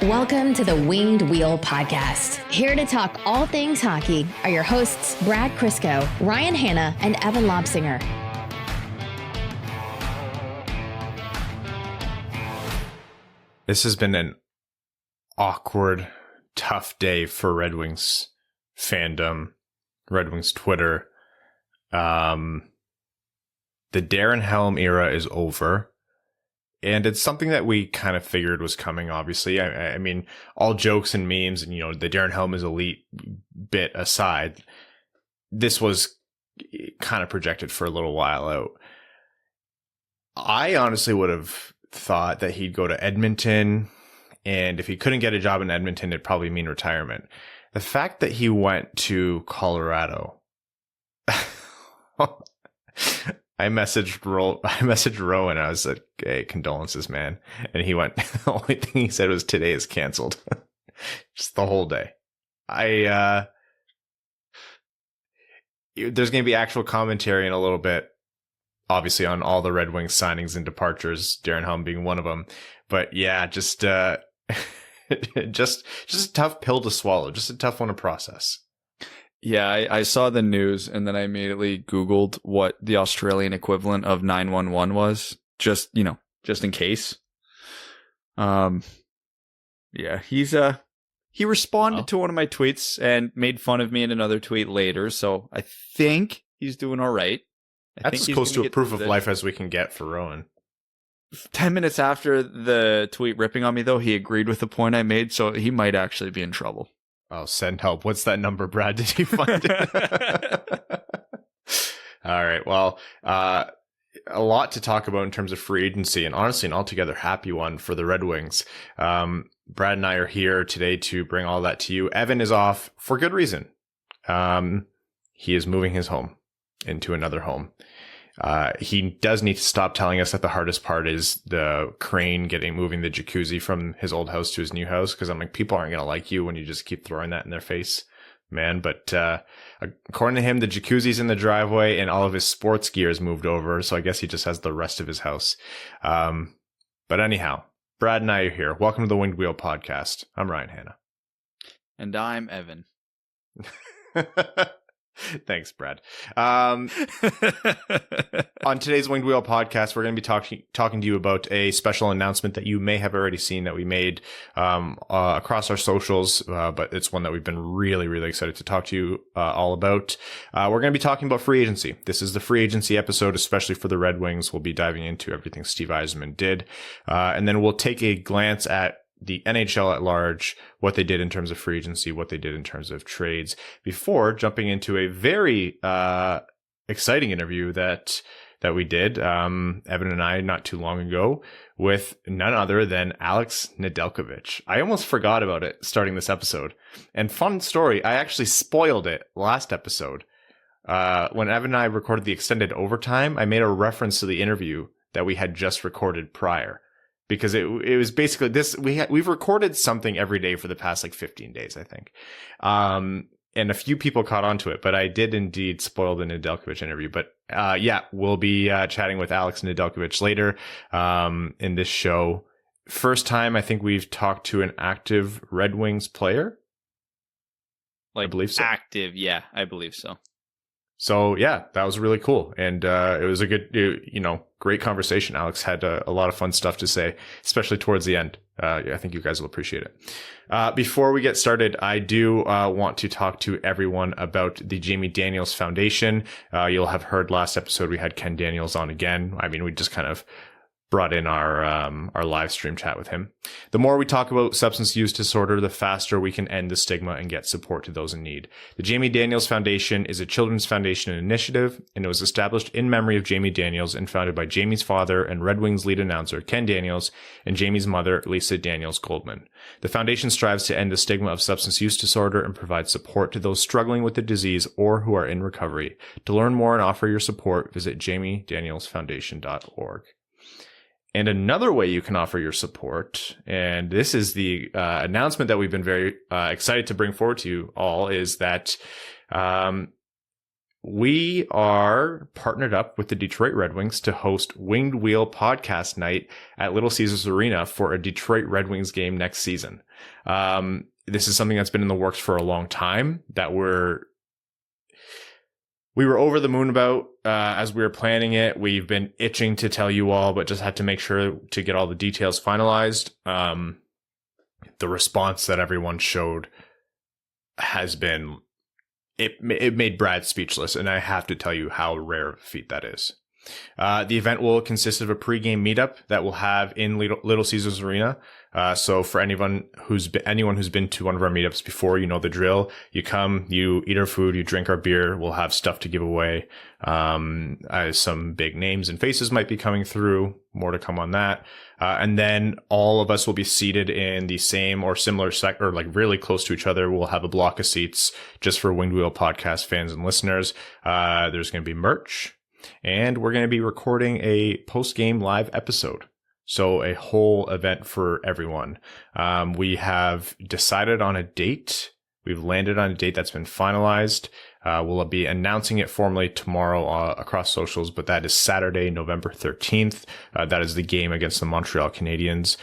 Welcome to the Winged Wheel Podcast. Here to talk all things hockey are your hosts, Brad Crisco, Ryan Hanna, and Evan Lobsinger. This has been an awkward, tough day for Red Wings fandom, Red Wings Twitter. The Darren Helm era is over. And it's something that we kind of figured was coming, obviously. I mean, all jokes and memes and, the Darren Helm is elite bit aside, this was kind of projected for a little while out. I honestly would have thought that he'd go to Edmonton, and if he couldn't get a job in Edmonton, it'd probably mean retirement. The fact that he went to Colorado, I messaged Rowan. I was like, "Hey, condolences, man." And he went, the only thing he said was, "Today is canceled." Just the whole day. There's going to be actual commentary in a little bit, obviously, on all the Red Wings signings and departures, Darren Helm being one of them. But yeah, just a tough pill to swallow, just a tough one to process. Yeah, I saw the news and then I immediately Googled what the Australian equivalent of 911 was, just in case. Yeah, he responded to one of my tweets and made fun of me in another tweet later, so I think he's doing all right. That's as close to a proof of life as we can get for Rowan. 10 minutes after the tweet ripping on me, though, he agreed with the point I made, so he might actually be in trouble. Oh, send help. What's that number, Brad? Did you find it? All right. Well, a lot to talk about in terms of free agency, and honestly, an altogether happy one for the Red Wings. Brad and I are here today to bring all that to you. Evan is off for good reason. He is moving his home into another home. He does need to stop telling us that the hardest part is the crane moving the jacuzzi from his old house to his new house. Cause I'm like, people aren't going to like you when you just keep throwing that in their face, man. But, according to him, the jacuzzi's in the driveway and all of his sports gear is moved over. So I guess he just has the rest of his house. But anyhow, Brad and I are here. Welcome to the Winged Wheel Podcast. I'm Ryan Hanna. And I'm Evan. Thanks, Brad. On today's Winged Wheel Podcast, we're going to be talking to you about a special announcement that you may have already seen that we made across our socials, but it's one that we've been really, really excited to talk to you all about. We're going to be talking about free agency. This is the free agency episode, especially for the Red Wings. We'll be diving into everything Steve Yzerman did, and then we'll take a glance at the NHL at large, what they did in terms of free agency, what they did in terms of trades, before jumping into a very exciting interview that we did, Evan and I, not too long ago, with none other than Alex Nedeljkovic. I almost forgot about it starting this episode. And fun story, I actually spoiled it last episode. When Evan and I recorded the extended overtime, I made a reference to the interview that we had just recorded prior. Because it was basically this, we've recorded something every day for the past 15 days, I think. And a few people caught on to it, but I did indeed spoil the Nadelkovich interview. But yeah, we'll be chatting with Alex Nedeljkovic later in this show. First time I think we've talked to an active Red Wings player. I believe so. Active, yeah, I believe so. So yeah, that was really cool. And it was a good, great conversation. Alex had a lot of fun stuff to say, especially towards the end. I think you guys will appreciate it. Before we get started, I do want to talk to everyone about the Jamie Daniels Foundation. You'll have heard last episode we had Ken Daniels on again. I mean, we just kind of brought in our live stream chat with him. The more we talk about substance use disorder, the faster we can end the stigma and get support to those in need. The Jamie Daniels Foundation is a children's foundation initiative, and it was established in memory of Jamie Daniels and founded by Jamie's father and Red Wings lead announcer Ken Daniels and Jamie's mother, Lisa Daniels Goldman. The foundation strives to end the stigma of substance use disorder and provide support to those struggling with the disease or who are in recovery. To learn more and offer your support, visit jamiedanielsfoundation.org. And another way you can offer your support, and this is the announcement that we've been very excited to bring forward to you all, is that we are partnered up with the Detroit Red Wings to host Winged Wheel Podcast Night at Little Caesars Arena for a Detroit Red Wings game next season. This is something that's been in the works for a long time that we were over the moon about as we were planning it. We've been itching to tell you all, but just had to make sure to get all the details finalized. The response that everyone showed has been, it made Brad speechless, and I have to tell you how rare a feat that is. The event will consist of a pregame meetup that we'll have in Little Caesars Arena. So for anyone who's been to one of our meetups before, you know the drill. You come, you eat our food, you drink our beer. We'll have stuff to give away. Some big names and faces might be coming through. More to come on that. And then all of us will be seated in the same or similar or like really close to each other. We'll have a block of seats just for Winged Wheel podcast fans and listeners. There's going to be merch. And we're going to be recording a post-game live episode. So a whole event for everyone. We have decided on a date. We've landed on a date that's been finalized. We'll be announcing it formally tomorrow across socials, but that is Saturday, November 13th. That is the game against the Montreal Canadiens.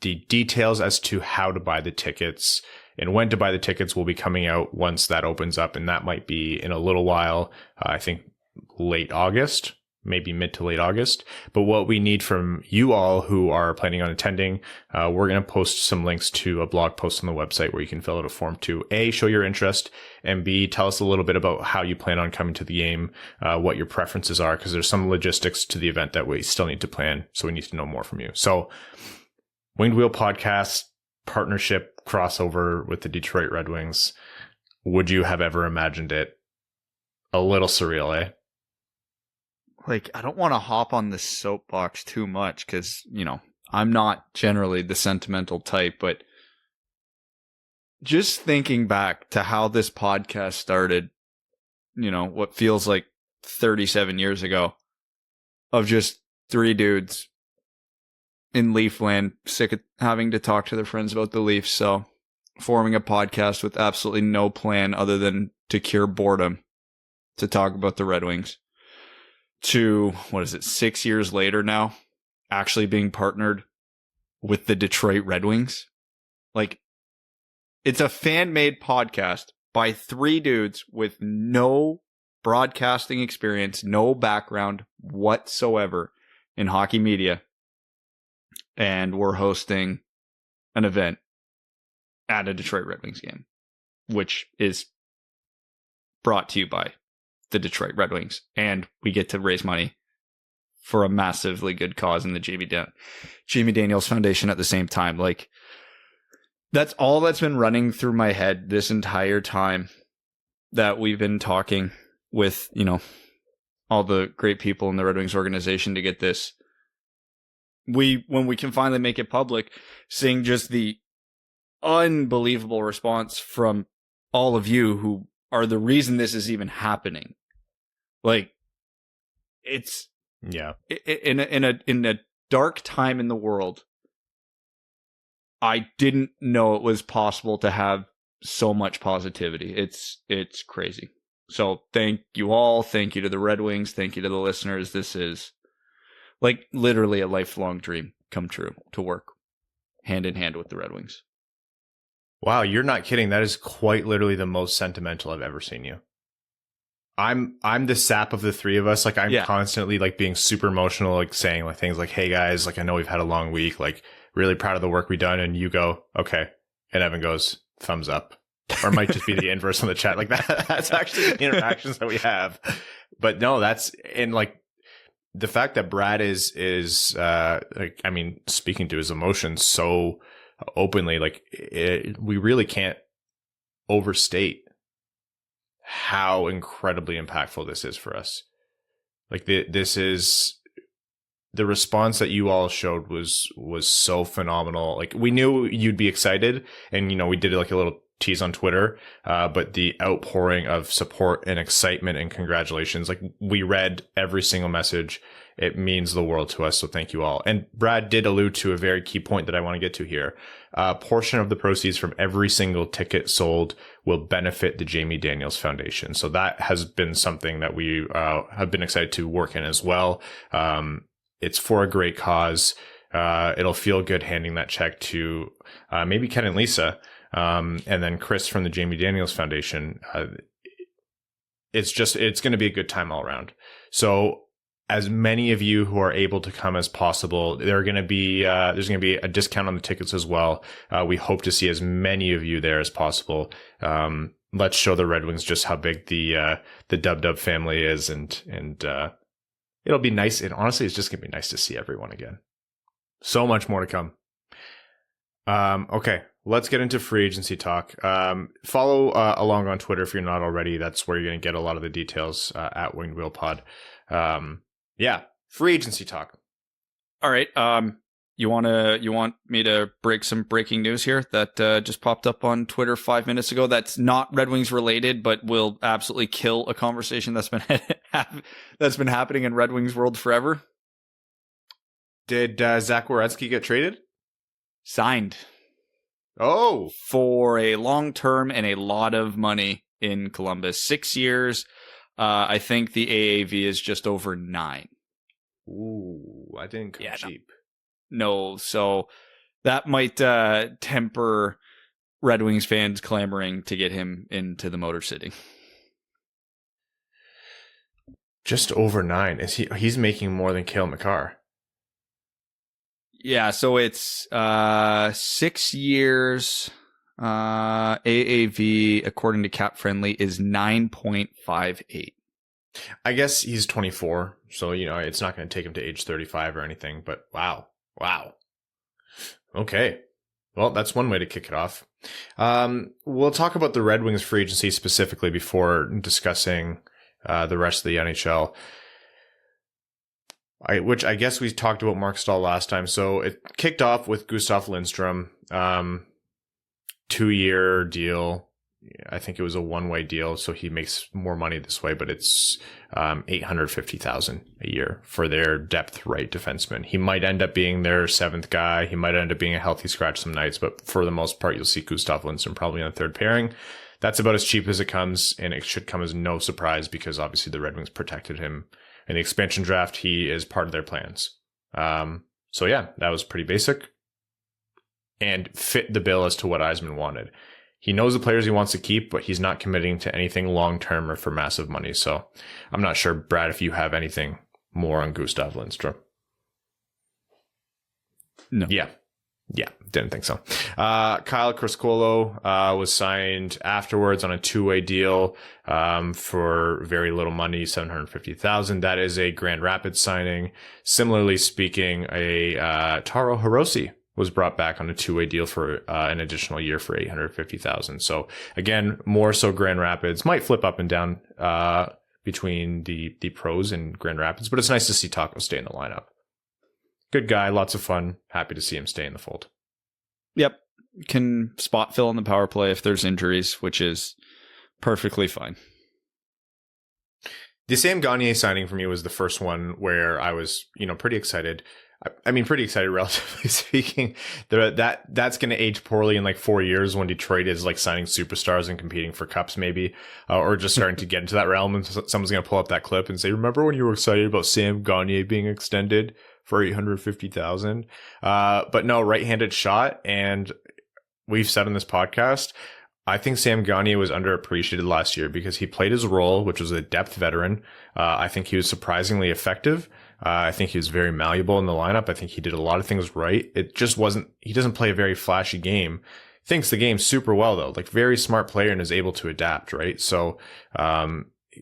The details as to how to buy the tickets and when to buy the tickets will be coming out once that opens up, and that might be in a little while. I think late August, maybe mid to late August. But what we need from you all who are planning on attending, we're going to post some links to a blog post on the website where you can fill out a form to A, show your interest, and B, tell us a little bit about how you plan on coming to the game, what your preferences are, because there's some logistics to the event that we still need to plan. So we need to know more from you. So Winged Wheel Podcast partnership crossover with the Detroit Red Wings. Would you have ever imagined it? A little surreal, eh? Like, I don't want to hop on this soapbox too much because, you know, I'm not generally the sentimental type, but just thinking back to how this podcast started, you know, what feels like 37 years ago, of just three dudes in Leafland, sick of having to talk to their friends about the Leafs, so forming a podcast with absolutely no plan other than to cure boredom to talk about the Red Wings, to, 6 years later now, actually being partnered with the Detroit Red Wings. Like, it's a fan-made podcast by three dudes with no broadcasting experience, no background whatsoever in hockey media. And we're hosting an event at a Detroit Red Wings game, which is brought to you by the Detroit Red Wings. And we get to raise money for a massively good cause in the Jamie Daniels Foundation at the same time. Like, that's all that's been running through my head this entire time that we've been talking with, you know, all the great people in the Red Wings organization to get this. When we can finally make it public, seeing just the unbelievable response from all of you who are the reason this is even happening. Like, it's, yeah, in a dark time in the world, I didn't know it was possible to have so much positivity. It's crazy. So thank you all. Thank you to the Red Wings. Thank you to the listeners. This is like literally a lifelong dream come true to work hand in hand with the Red Wings. Wow, you're not kidding. That is quite literally the most sentimental I've ever seen you. I'm the sap of the three of us. Like, I'm constantly like being super emotional, like saying like things like, "Hey guys, like I know we've had a long week, like really proud of the work we've done." And you go, "Okay," and Evan goes, "Thumbs up," or it might just be the inverse on the chat. Like that. That's actually the interactions that we have. But no, that's, and like, the fact that Brad is like, I mean, speaking to his emotions so openly, like we really can't overstate how incredibly impactful this is for us. Like this is the response that you all showed was so phenomenal. Like, we knew you'd be excited, and you know, we did like a little tease on Twitter, but the outpouring of support and excitement and congratulations, like we read every single message. It means the world to us. So thank you all. And Brad did allude to a very key point that I want to get to here. A portion of the proceeds from every single ticket sold will benefit the Jamie Daniels Foundation. So that has been something that we have been excited to work in as well. It's for a great cause. It'll feel good handing that check to maybe Ken and Lisa, and then Chris from the Jamie Daniels Foundation. It's going to be a good time all around. So as many of you who are able to come as possible, there's going to be a discount on the tickets as well. We hope to see as many of you there as possible. Let's show the Red Wings just how big the Dub family is, and it'll be nice. And honestly, it's just going to be nice to see everyone again. So much more to come. Okay, let's get into free agency talk. Follow along on Twitter if you're not already. That's where you're going to get a lot of the details at Winged Wheel Pod. Yeah, free agency talk. All right. You want me to break some breaking news here that just popped up on Twitter 5 minutes ago? That's not Red Wings related, but will absolutely kill a conversation that's been that's been happening in Red Wings world forever. Did Zach Werenski get traded? Signed. Oh, for a long term and a lot of money in Columbus. 6 years. I think the AAV is just over 9. Ooh, I didn't come cheap. No, so that might temper Red Wings fans clamoring to get him into the Motor City. Just over 9. He's making more than Cale Makar. Yeah, so it's 6 years. AAV, according to Cap Friendly, is 9.58. I guess he's 24, so it's not going to take him to age 35 or anything. But wow. Okay, well, that's one way to kick it off. We'll talk about the Red Wings free agency specifically before discussing the rest of the NHL. Which I guess we talked about Mark Stahl last time. So it kicked off with Gustav Lindstrom, 2-year deal. I think it was a one-way deal, so he makes more money this way, but it's $850,000 a year for their depth right defenseman. He might end up being their 7th guy. He might end up being a healthy scratch some nights, but for the most part, you'll see Gustav Lindstrom probably on the 3rd pairing. That's about as cheap as it comes, and it should come as no surprise because obviously the Red Wings protected him in the expansion draft. He is part of their plans. So yeah, that was pretty basic and fit the bill as to what Yzerman wanted. He knows the players he wants to keep, but he's not committing to anything long-term or for massive money. So I'm not sure, Brad, if you have anything more on Gustav Lindstrom. No. Yeah, didn't think so. Kyle Criscolo was signed afterwards on a 2-way deal for very little money, $750,000. That is a Grand Rapids signing. Similarly speaking, a Taro Hirose was brought back on a 2-way deal for an additional year for $850,000. So again, more so Grand Rapids. Might flip up and down between the pros and Grand Rapids, but it's nice to see Taco stay in the lineup. Good guy, lots of fun. Happy to see him stay in the fold. Yep. Can spot fill on the power play if there's injuries, which is perfectly fine. The Sam Gagner signing for me was the first one where I was, pretty excited. I mean, pretty excited, relatively speaking. That's going to age poorly in like 4 years when Detroit is like signing superstars and competing for cups, maybe, or just starting to get into that realm. And someone's going to pull up that clip and say, "Remember when you were excited about Sam Gagner being extended for $850,000?" But no, right-handed shot, and we've said on this podcast, I think Sam Gagner was underappreciated last year because he played his role, which was a depth veteran. I think he was surprisingly effective. I think he was very malleable in the lineup. I think he did a lot of things right. It just he doesn't play a very flashy game. Thinks the game super well though, like very smart player and is able to adapt, right? So,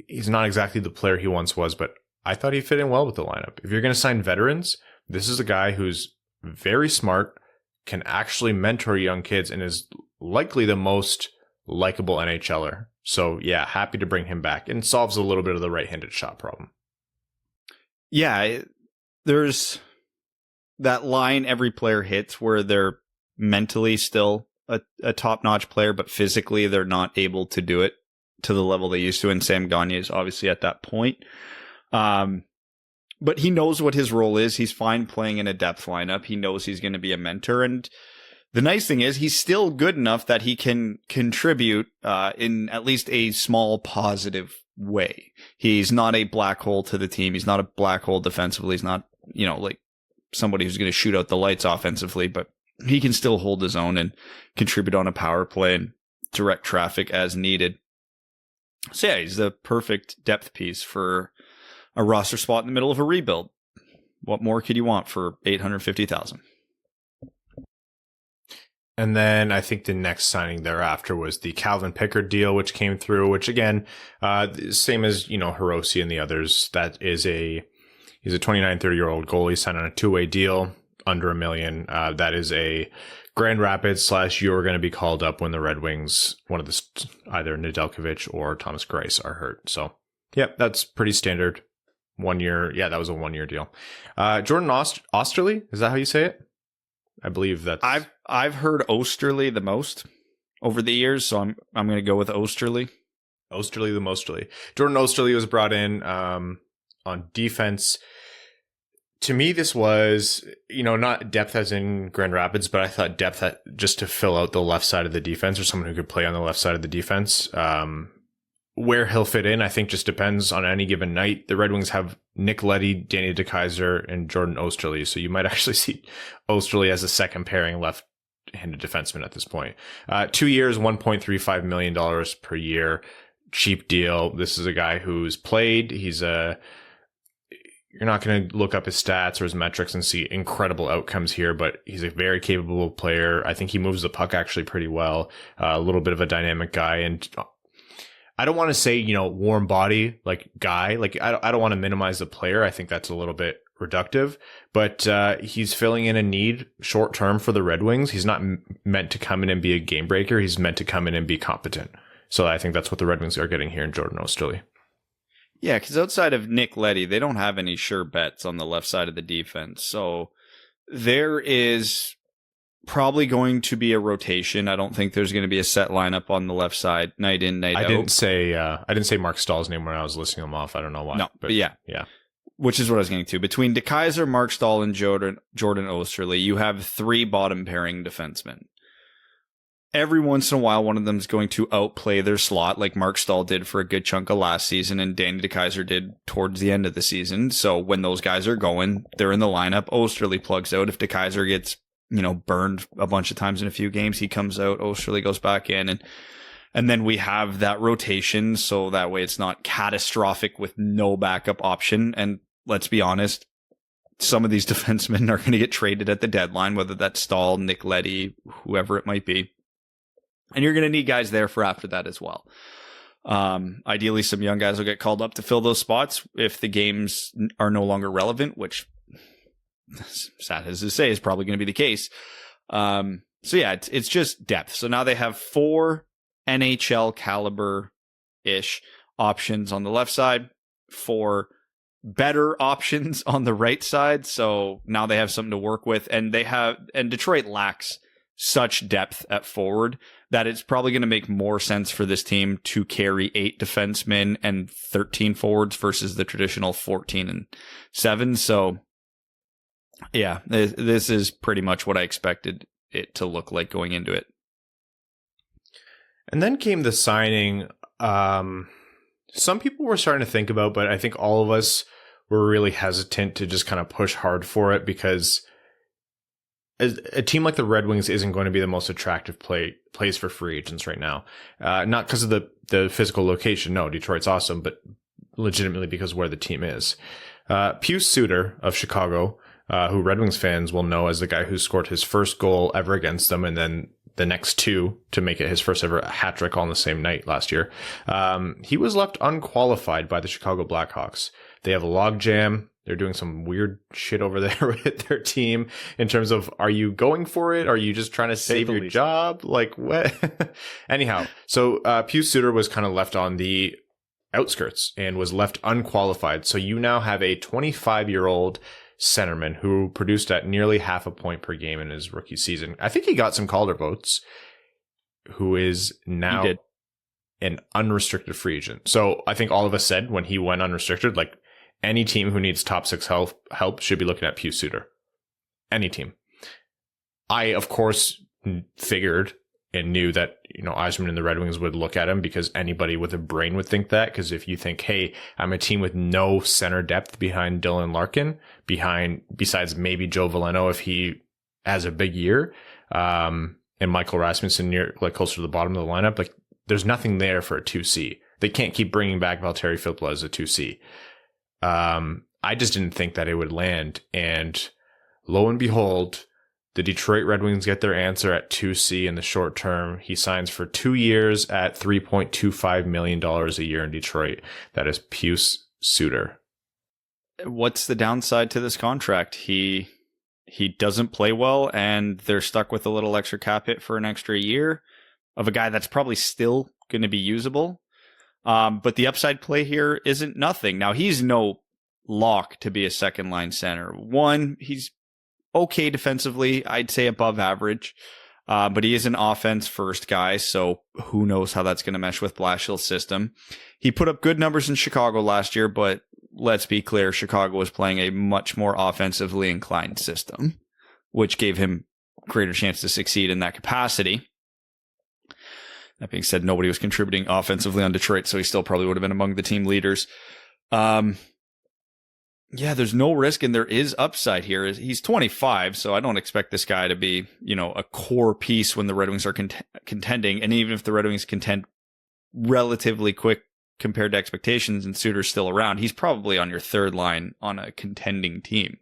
he's not exactly the player he once was, but I thought he fit in well with the lineup. If you're going to sign veterans, this is a guy who's very smart, can actually mentor young kids, and is likely the most likable NHLer. So yeah, happy to bring him back, and solves a little bit of the right-handed shot problem. Yeah, there's that line every player hits where they're mentally still a top-notch player, but physically they're not able to do it to the level they used to, and Sam Gagner is obviously at that point. But he knows what his role is. He's fine playing in a depth lineup. He knows he's going to be a mentor, and the nice thing is he's still good enough that he can contribute in at least a small positive way. He's not a black hole to the team. He's not a black hole defensively. He's not, like somebody who's going to shoot out the lights offensively, but he can still hold his own and contribute on a power play and direct traffic as needed. So yeah, he's the perfect depth piece for a roster spot in the middle of a rebuild. What more could you want for $850,000? And then I think the next signing thereafter was the Calvin Pickard deal, which came through, which again, same as, Hirose and the others, he's a 29, 30-year-old goalie signed on a 2-way deal under $1 million. That is a Grand Rapids / you're going to be called up when the Red Wings, either Nadelkovich or Thomas Greiss are hurt. So, yep, that's pretty standard. 1 year. Yeah, that was a 1-year deal. Jordan Osterli, is that how you say it? I believe that I've heard Osterli the most over the years, so I'm going to go with Osterli. Osterli the Mosterly. Jordan Osterli was brought in on defense. To me, this was, not depth as in Grand Rapids, but I thought depth just to fill out the left side of the defense, or someone who could play on the left side of the defense. Where he'll fit in, I think, just depends on any given night. The Red Wings have Nick Leddy, Danny DeKeyser, and Jordan Osterli. So you might actually see Osterli as a second pairing left-handed defenseman at this point. 2 years, $1.35 million per year. Cheap deal. This is a guy who's played. You're not going to look up his stats or his metrics and see incredible outcomes here, but he's a very capable player. I think he moves the puck actually pretty well. A little bit of a dynamic guy, and I don't want to say, warm body guy. I don't want to minimize the player. I think that's a little bit reductive, but he's filling in a need short term for the Red Wings. He's not meant to come in and be a game breaker. He's meant to come in and be competent. So I think that's what the Red Wings are getting here in Jordan Osterli. Yeah, because outside of Nick Leddy, they don't have any sure bets on the left side of the defense. So there is probably going to be a rotation. I don't think there's going to be a set lineup on the left side, night in, night out. I didn't say Mark Stahl's name when I was listing them off. I don't know why. No, but yeah. Which is what I was getting to. Between DeKeyser, Mark Stahl, and Jordan Osterli, you have 3 bottom pairing defensemen. Every once in a while, one of them is going to outplay their slot, like Mark Stahl did for a good chunk of last season, and Danny DeKeyser did towards the end of the season. So when those guys are going, they're in the lineup. Osterli plugs out. If DeKeyser gets burned a bunch of times in a few games, he comes out, Osterli goes back in, and then we have that rotation, so that way it's not catastrophic with no backup option. And let's be honest, some of these defensemen are going to get traded at the deadline, whether that's Stahl, Nick Leddy, whoever it might be. And you're going to need guys there for after that as well. Ideally, some young guys will get called up to fill those spots if the games are no longer relevant, which, sad as to say, is probably going to be the case. So yeah, it's just depth. So now they have 4 NHL caliber-ish options on the left side, 4 better options on the right side. So now they have something to work with, and Detroit lacks such depth at forward that it's probably going to make more sense for this team to carry 8 defensemen and 13 forwards versus the traditional 14 and 7. So yeah, this is pretty much what I expected it to look like going into it. And then came the signing. Some people were starting to think about, but I think all of us were really hesitant to just kind of push hard for it, because a team like the Red Wings isn't going to be the most attractive place for free agents right now. Not because of the physical location. No, Detroit's awesome, but legitimately because of where the team is. Pius Suter of Chicago, who Red Wings fans will know as the guy who scored his first goal ever against them, and then the next 2 to make it his first ever hat trick on the same night last year. He was left unqualified by the Chicago Blackhawks. They have a logjam. They're doing some weird shit over there with their team in terms of, are you going for it? Are you just trying to save your job? Like, what? Anyhow, so Pius Suter was kind of left on the outskirts and was left unqualified. So you now have a 25-year-old centerman who produced at nearly half a point per game in his rookie season. I think he got some Calder votes, who is now an unrestricted free agent. So I think all of us said when he went unrestricted, like, any team who needs top 6 help should be looking at Pius Suter. Any team. I, of course, figured and knew that, Yzerman and the Red Wings would look at him, because anybody with a brain would think that. Because if you think, hey, I'm a team with no center depth behind Dylan Larkin, besides maybe Joe Veleno if he has a big year, and Michael Rasmussen near, like, closer to the bottom of the lineup, like, there's nothing there for a 2C. They can't keep bringing back Valtteri Filppula as a 2C. I just didn't think that it would land. And lo and behold, the Detroit Red Wings get their answer at 2C in the short term. He signs for 2 years at $3.25 million a year in Detroit. That is Pius Suter. What's the downside to this contract? He doesn't play well, and they're stuck with a little extra cap hit for an extra year of a guy that's probably still going to be usable. But the upside play here isn't nothing. Now, he's no lock to be a second line center. One, he's okay defensively, I'd say above average, but he is an offense first guy, so who knows how that's going to mesh with Blashill's system. He put up good numbers in Chicago last year, but let's be clear, Chicago was playing a much more offensively inclined system, which gave him greater chance to succeed in that capacity. That being said, nobody was contributing offensively on Detroit, so he still probably would have been among the team leaders. Yeah, there's no risk, and there is upside here. He's 25, so I don't expect this guy to be, a core piece when the Red Wings are contending. And even if the Red Wings contend relatively quick compared to expectations and Suter's still around, he's probably on your third line on a contending team.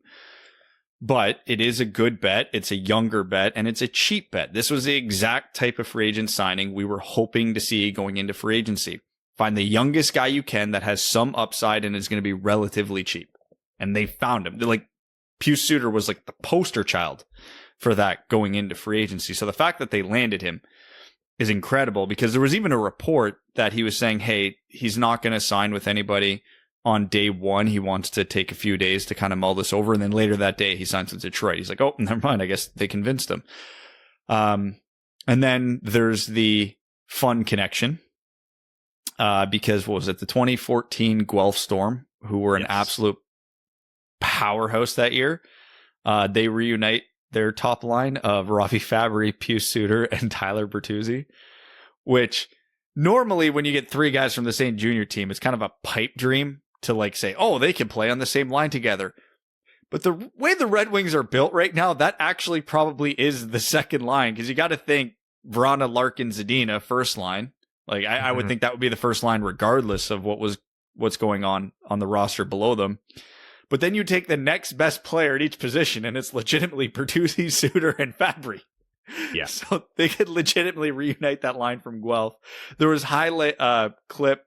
But it is a good bet. It's a younger bet, and it's a cheap bet. This was the exact type of free agent signing we were hoping to see going into free agency. Find the youngest guy you can that has some upside and is going to be relatively cheap. And they found him. They're like, Pius Suter was like the poster child for that going into free agency. So the fact that they landed him is incredible, because there was even a report that he was saying, hey, he's not going to sign with anybody on day one. He wants to take a few days to kind of mull this over. And then later that day, he signs with Detroit. He's like, oh, never mind. I guess they convinced him. And then there's the fun connection. Because what was it? The 2014 Guelph Storm, who were an absolute powerhouse that year. They reunite their top line of Rafi Fabry, Pius Suter, and Tyler Bertuzzi, which normally when you get three guys from the same junior team, it's kind of a pipe dream to like say, oh, they can play on the same line together. But the way the Red Wings are built right now, that actually probably is the second line, because you got to think Vrana, Larkin, Zadina, first line. Like I would think that would be the first line regardless of what's going on the roster below them. But then you take the next best player at each position, and it's legitimately Bertuzzi, Suter, and Fabry. Yeah. So they could legitimately reunite that line from Guelph. There was highlight clip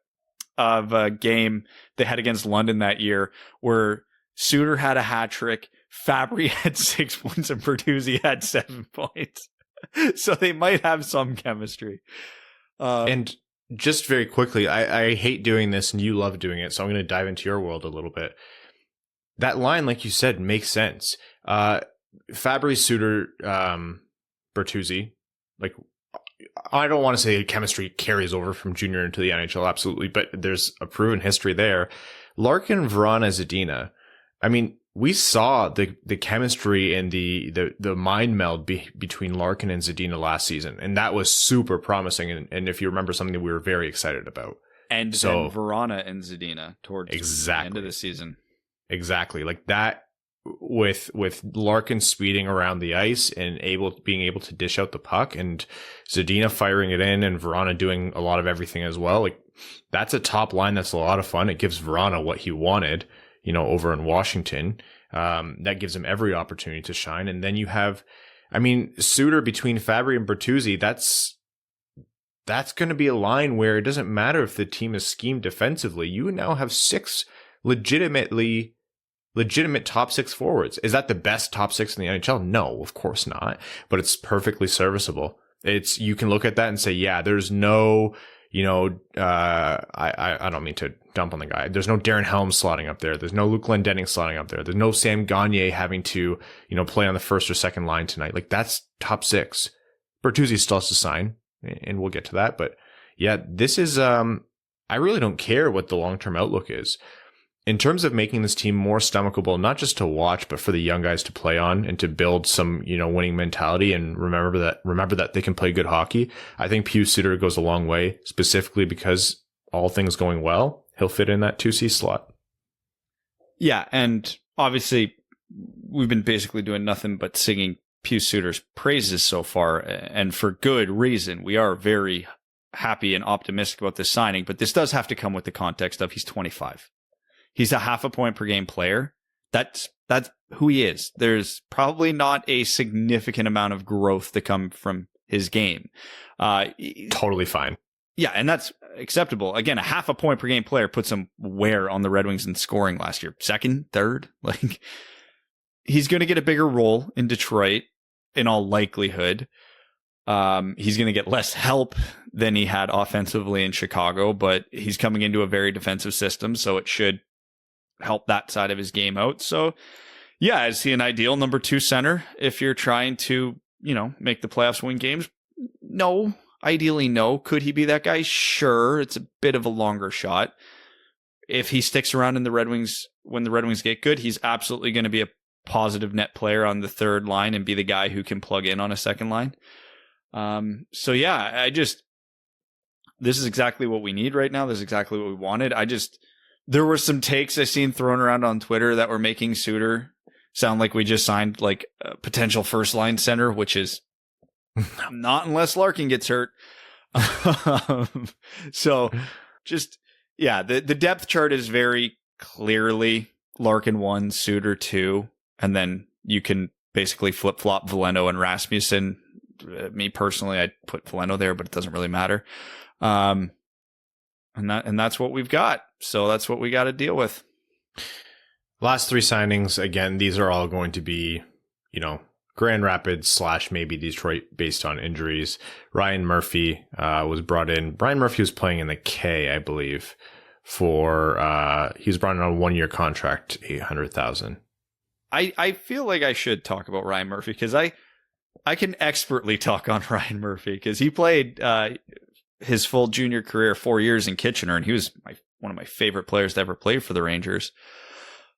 of a game they had against London that year where Suter had a hat trick, Fabry had 6 points, and Bertuzzi had 7 points. So they might have some chemistry. And just very quickly, I hate doing this, and you love doing it, so I'm going to dive into your world a little bit. That line, like you said, makes sense. Fabry, Suter, Bertuzzi, like, I don't want to say chemistry carries over from junior into the NHL, absolutely, but there's a proven history there. Larkin, Vrana, Zadina. I mean, we saw the chemistry and the mind meld between Larkin and Zadina last season, and that was super promising. And if you remember, something that we were very excited about. And so, then Vrana and Zadina towards the end of the season. Exactly. Like that, with Larkin speeding around the ice and being able to dish out the puck, and Zadina firing it in, and Vrana doing a lot of everything as well. Like, that's a top line that's a lot of fun. It gives Vrana what he wanted, over in Washington. That gives him every opportunity to shine. And then you have, Suter between Fabry and Bertuzzi, that's going to be a line where it doesn't matter if the team is schemed defensively. You now have 6 legitimate top 6 forwards. Is that the best top 6 in the NHL? No, of course not. But it's perfectly serviceable. You can look at that and say, yeah, there's no, I don't mean to dump on the guy. There's no Darren Helm slotting up there. There's no Luke Glendening slotting up there. There's no Sam Gagner having to, play on the first or second line tonight. Like, that's top 6. Bertuzzi still has to sign, and we'll get to that. But yeah, this is, I really don't care what the long-term outlook is. in terms of making this team more stomachable, not just to watch, but for the young guys to play on and to build some, winning mentality and remember that they can play good hockey, I think Pius Suter goes a long way, specifically because all things going well, he'll fit in that 2C slot. Yeah, and obviously we've been basically doing nothing but singing Pius Suter's praises so far, and for good reason. We are very happy and optimistic about this signing, but this does have to come with the context of he's 25. He's a half a point per game player. That's who he is. There's probably not a significant amount of growth to come from his game. Totally fine. Yeah, and that's acceptable. Again, a half a point per game player put some wear on the Red Wings in scoring last year. Second, third, he's going to get a bigger role in Detroit in all likelihood. He's going to get less help than he had offensively in Chicago, but he's coming into a very defensive system, so it should help that side of his game out. So, yeah, is he an ideal number 2 center if you're trying to, make the playoffs, win games? No. Ideally, no. Could he be that guy? Sure. It's a bit of a longer shot. If he sticks around in the Red Wings, when the Red Wings get good, he's absolutely going to be a positive net player on the third line and be the guy who can plug in on a second line. So yeah, this is exactly what we need right now. This is exactly what we wanted. There were some takes I seen thrown around on Twitter that were making Suter sound like we just signed like a potential first line center, which is not unless Larkin gets hurt. So just, yeah, the depth chart is very clearly Larkin 1, Suter 2, and then you can basically flip-flop Veleno and Rasmussen. Me personally, I'd put Veleno there, but it doesn't really matter. And that's what we've got. So that's what we got to deal with. Last 3 signings, again, these are all going to be, Grand Rapids / maybe Detroit based on injuries. Ryan Murphy was brought in. Brian Murphy was playing in the K, I believe, he was brought in on a 1-year contract, $800,000. I feel like I should talk about Ryan Murphy because I can expertly talk on Ryan Murphy because he played his full junior career 4 years in Kitchener, and he was one of my favorite players to ever play for the Rangers.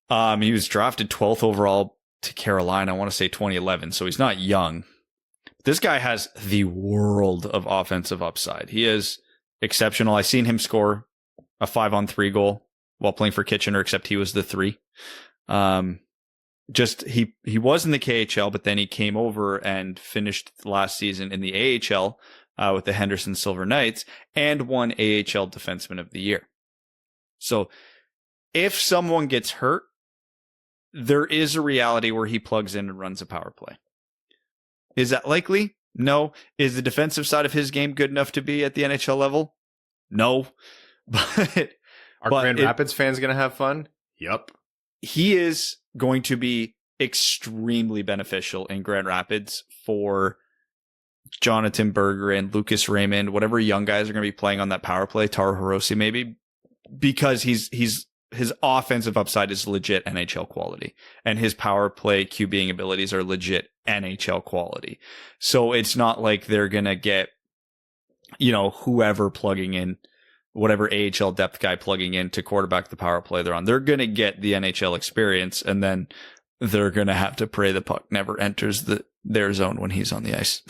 He was drafted 12th overall to Carolina, I want to say 2011, so he's not young. This guy has the world of offensive upside. He is exceptional. I seen him score a 5-on-3 goal while playing for Kitchener, except he was the 3. He was in the KHL, but then he came over and finished last season in the AHL with the Henderson Silver Knights and won AHL Defenseman of the Year. So if someone gets hurt, there is a reality where he plugs in and runs a power play. Is that likely? No. Is the defensive side of his game good enough to be at the NHL level? No. But Grand Rapids fans going to have fun? Yup. He is going to be extremely beneficial in Grand Rapids for Jonathan Berger and Lucas Raymond, whatever young guys are going to be playing on that power play, Taro Hirose maybe, because his offensive upside is legit NHL quality, and his power play QBing abilities are legit NHL quality. So it's not like they're going to get, whoever plugging in, whatever AHL depth guy plugging in to quarterback the power play they're on. They're going to get the NHL experience, and then they're going to have to pray the puck never enters their zone when he's on the ice.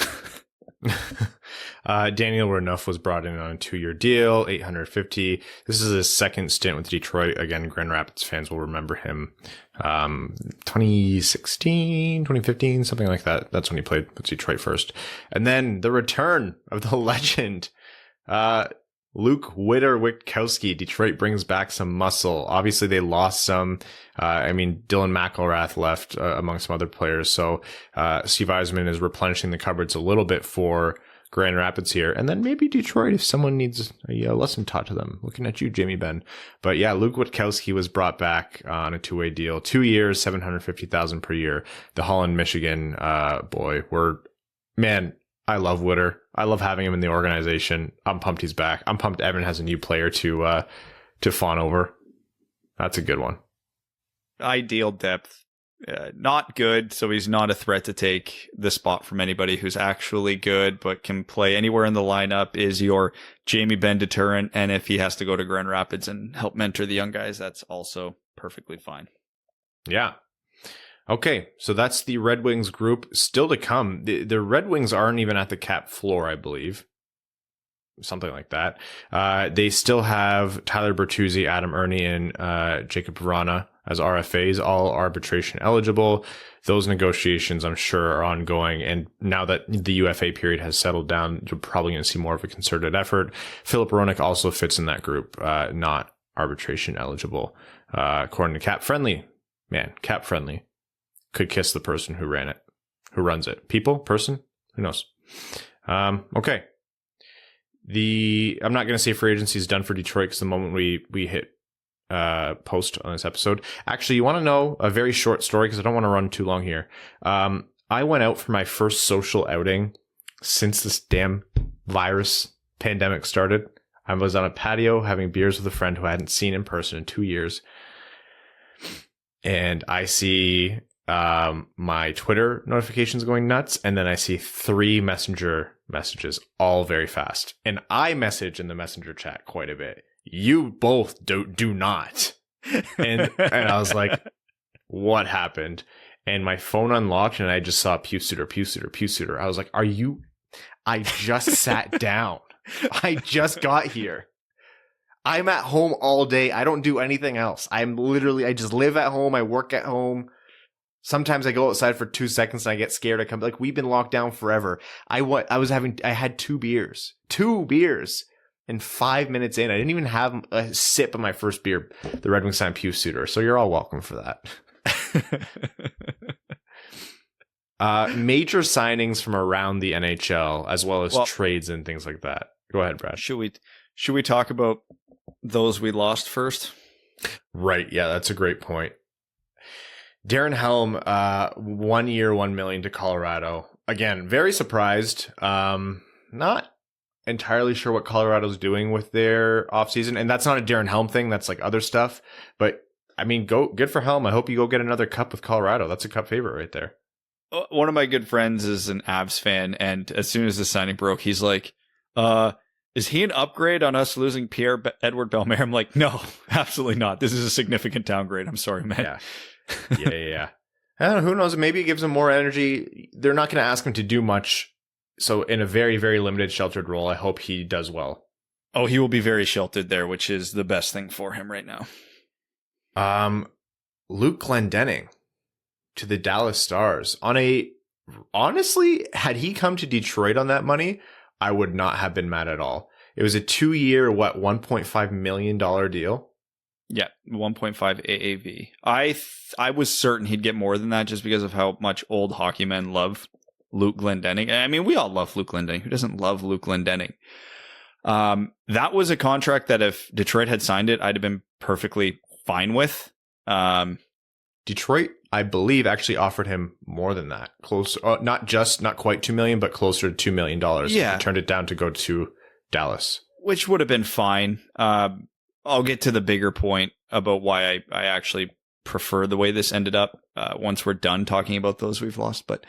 Daniel Renouf was brought in on a 2-year deal, $850. This is his second stint with Detroit. Again, Grand Rapids fans will remember him. 2016, 2015, something like that. That's when he played with Detroit first. And then the return of the legend, Luke Witter-Witkowski. Detroit brings back some muscle. Obviously, they lost some. Dylan McElrath left among some other players. So Steve Yzerman is replenishing the cupboards a little bit for Grand Rapids here. And then maybe Detroit if someone needs a lesson taught to them. Looking at you, Jamie Benn. But yeah, Luke Witkowski was brought back on a 2-way deal. 2 years, $750,000 per year. The Holland, Michigan boy. I love Witter. I love having him in the organization. I'm pumped he's back. I'm pumped Evan has a new player to fawn over. That's a good one. Ideal depth. Not good, so he's not a threat to take the spot from anybody who's actually good, but can play anywhere in the lineup, is your Jamie Benn deterrent. And if he has to go to Grand Rapids and help mentor the young guys, that's also perfectly fine. Yeah. Okay, so that's the Red Wings group. Still to come. The Red Wings aren't even at the cap floor, I believe. Something like that. They still have Tyler Bertuzzi, Adam Ernie, and Jacob Vrana as RFAs, all arbitration eligible. Those negotiations, I'm sure, are ongoing. And now that the UFA period has settled down, you're probably going to see more of a concerted effort. Philip Hronek also fits in that group, not arbitration eligible. According to Cap Friendly, man, Cap Friendly could kiss the person who runs it. People, person, who knows? Okay. I'm not going to say free agency is done for Detroit because the moment we hit post on this episode. Actually, you want to know a very short story because I don't want to run too long here. I went out for my first social outing since this damn virus pandemic started. I was on a patio having beers with a friend who I hadn't seen in person in 2 years. And I see my Twitter notifications going nuts. And then I see 3 messenger messages, all very fast. And I message in the messenger chat quite a bit. You both do not. And I was like, what happened? And my phone unlocked and I just saw Pius Suter. I was like, I just sat down. I just got here. I'm at home all day. I don't do anything else. I just live at home. I work at home. Sometimes I go outside for 2 seconds and I get scared. I come like, we've been locked down forever. I had 2 beers. And 5 minutes in, I didn't even have a sip of my first beer. The Red Wings signed Pius Suter. So you're all welcome for that. Major signings from around the NHL, as well as trades and things like that. Go ahead, Brad. Should we talk about those we lost first? Right. Yeah, that's a great point. Darren Helm, 1 year, $1 million to Colorado. Again, very surprised. Not entirely sure what Colorado's doing with their offseason. And that's not a Darren Helm thing. That's like other stuff. But I mean, good for Helm. I hope you go get another cup with Colorado. That's a cup favorite right there. One of my good friends is an Avs fan. And as soon as the signing broke, he's like, is he an upgrade on us losing Pierre-Edouard Bellemare? I'm like, no, absolutely not. This is a significant downgrade. I'm sorry, man. Yeah. I don't know, who knows? Maybe it gives him more energy. They're not going to ask him to do much. So in a very, very limited sheltered role, I hope he does well. Oh, he will be very sheltered there, which is the best thing for him right now. Luke Glendening to the Dallas Stars honestly, had he come to Detroit on that money, I would not have been mad at all. It was a 2-year, $1.5 million deal? Yeah, 1.5 AAV. I was certain he'd get more than that just because of how much old hockey men love Luke Glendening. I mean, we all love Luke Glendening. Who doesn't love Luke Glendening? That was a contract that if Detroit had signed it, I'd have been perfectly fine with. Detroit, I believe, actually offered him more than that. Close, not quite $2 million, but closer to $2 million. Yeah, he turned it down to go to Dallas, which would have been fine. I'll get to the bigger point about why I actually prefer the way this ended up once we're done talking about those we've lost. But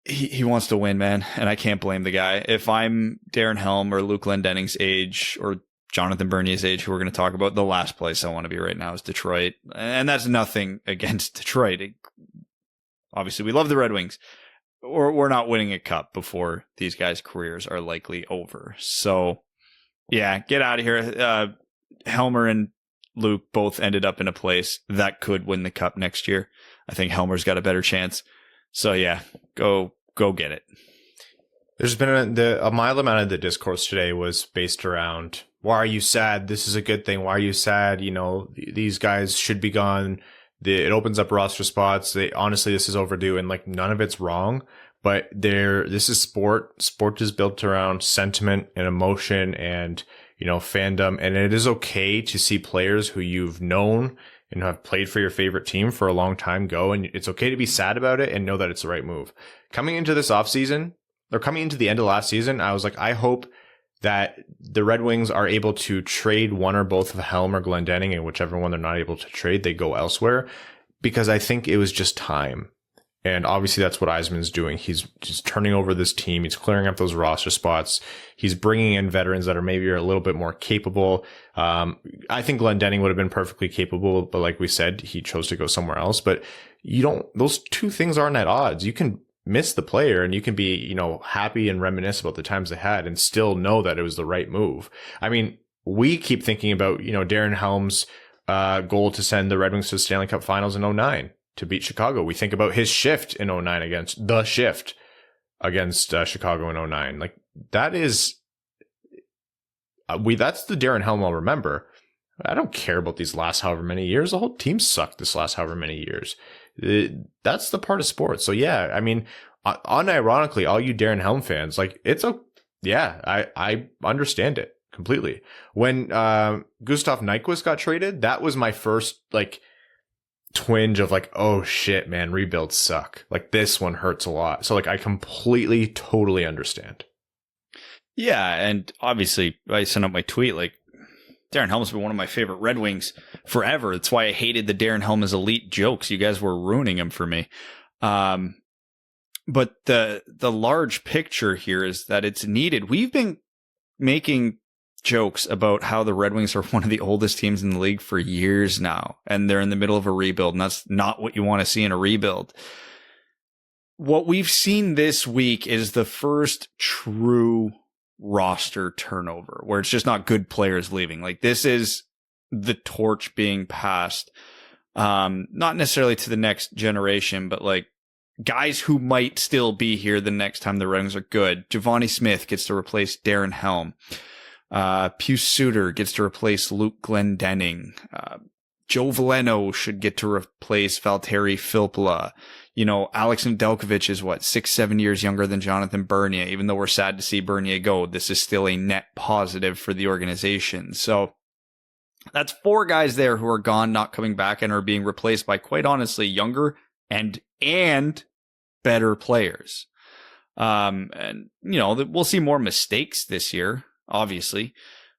he wants to win, man, and I can't blame the guy. If I'm Darren Helm or Luke Glendening's age or Jonathan Bernier's age, who we're going to talk about, the last place I want to be right now is Detroit. And that's nothing against Detroit. Obviously, we love the Red Wings. Or we're not winning a cup before these guys' careers are likely over. So, yeah, get out of here. Helmer and Luke both ended up in a place that could win the cup next year. I think Helmer's got a better chance. So, yeah, go get it. There's been a mild amount of the discourse today was based around, why are you sad? This is a good thing. Why are you sad? You know, these guys should be gone. It opens up roster spots. Honestly, this is overdue, and like none of it's wrong. But this is sport. Sport is built around sentiment and emotion and, you know, fandom. And it is okay to see players who you've known and have played for your favorite team for a long time go. And it's okay to be sad about it and know that it's the right move. Coming into this offseason, or coming into the end of last season, I was like, I hope that the Red Wings are able to trade one or both of Helm or Glendening, and whichever one they're not able to trade, they go elsewhere, because I think it was just time. And obviously that's what Yzerman's doing. He's just turning over this team. He's clearing up those roster spots. He's bringing in veterans that are maybe a little bit more capable. I think Glendening would have been perfectly capable, but like we said, he chose to go somewhere else. But those two things aren't at odds. You can miss the player and you can be, happy and reminisce about the times they had and still know that it was the right move. I mean, we keep thinking about, Darren Helm's goal to send the Red Wings to the Stanley Cup Finals in 2009 to beat Chicago. We think about his shift in 2009 against Chicago in 2009. Like that is, that's the Darren Helm I'll remember. I don't care about these last however many years. The whole team sucked this last however many years. That's the part of sports. So yeah, I mean, unironically, all you Darren Helm fans, like I understand it completely. When Gustav Nyquist got traded, that was my first twinge of oh shit, man, rebuilds suck. Like this one hurts a lot. So I completely, totally understand. Yeah, and obviously I sent out my tweet Darren Helm's been one of my favorite Red Wings forever. That's why I hated the Darren Helm is elite jokes. You guys were ruining him for me. But the large picture here is that it's needed. We've been making jokes about how the Red Wings are one of the oldest teams in the league for years now, and they're in the middle of a rebuild, and that's not what you want to see in a rebuild. What we've seen this week is the first true roster turnover where it's just not good players leaving. This is the torch being passed, not necessarily to the next generation, but guys who might still be here the next time the Red Wings are good. Giovanni Smith gets to replace Darren Helm. Pius Suter gets to replace Luke Glendening. Joe Veleno should get to replace Valtteri Filppula. Alex Nedeljkovic is 6-7 years younger than Jonathan Bernier. Even though we're sad to see Bernier go, this is still a net positive for the organization. So that's 4 guys there who are gone, not coming back, and are being replaced by, quite honestly, younger and better players. And we'll see more mistakes this year, obviously,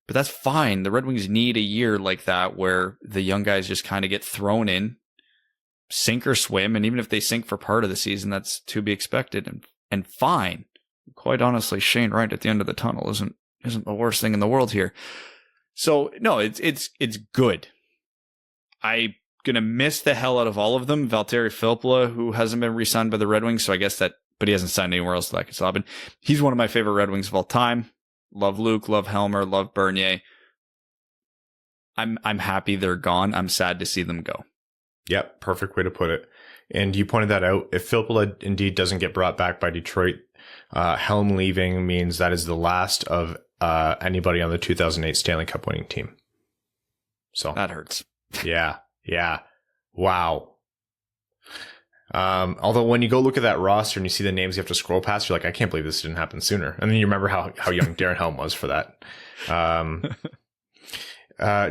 but that's fine. The Red Wings need a year like that where the young guys just kind of get thrown in, sink or swim, and even if they sink for part of the season, that's to be expected and fine. Quite honestly, Shane Wright at the end of the tunnel isn't the worst thing in the world here. So no, it's good. I'm gonna miss the hell out of all of them. Valtteri Filppula, who hasn't been re-signed by the Red Wings, so I guess that, but he hasn't signed anywhere else, so that could still happen. He's one of my favorite Red Wings of all time. Love Luke, love Helmer, love Bernier. I'm happy they're gone. I'm sad to see them go. Yep, perfect way to put it. And you pointed that out. If Filppula indeed doesn't get brought back by Detroit, Helm leaving means that is the last of anybody on the 2008 Stanley Cup winning team. So that hurts. Yeah. Wow. Although when you go look at that roster and you see the names you have to scroll past, you're like, I can't believe this didn't happen sooner. And then you remember how young Darren Helm was for that.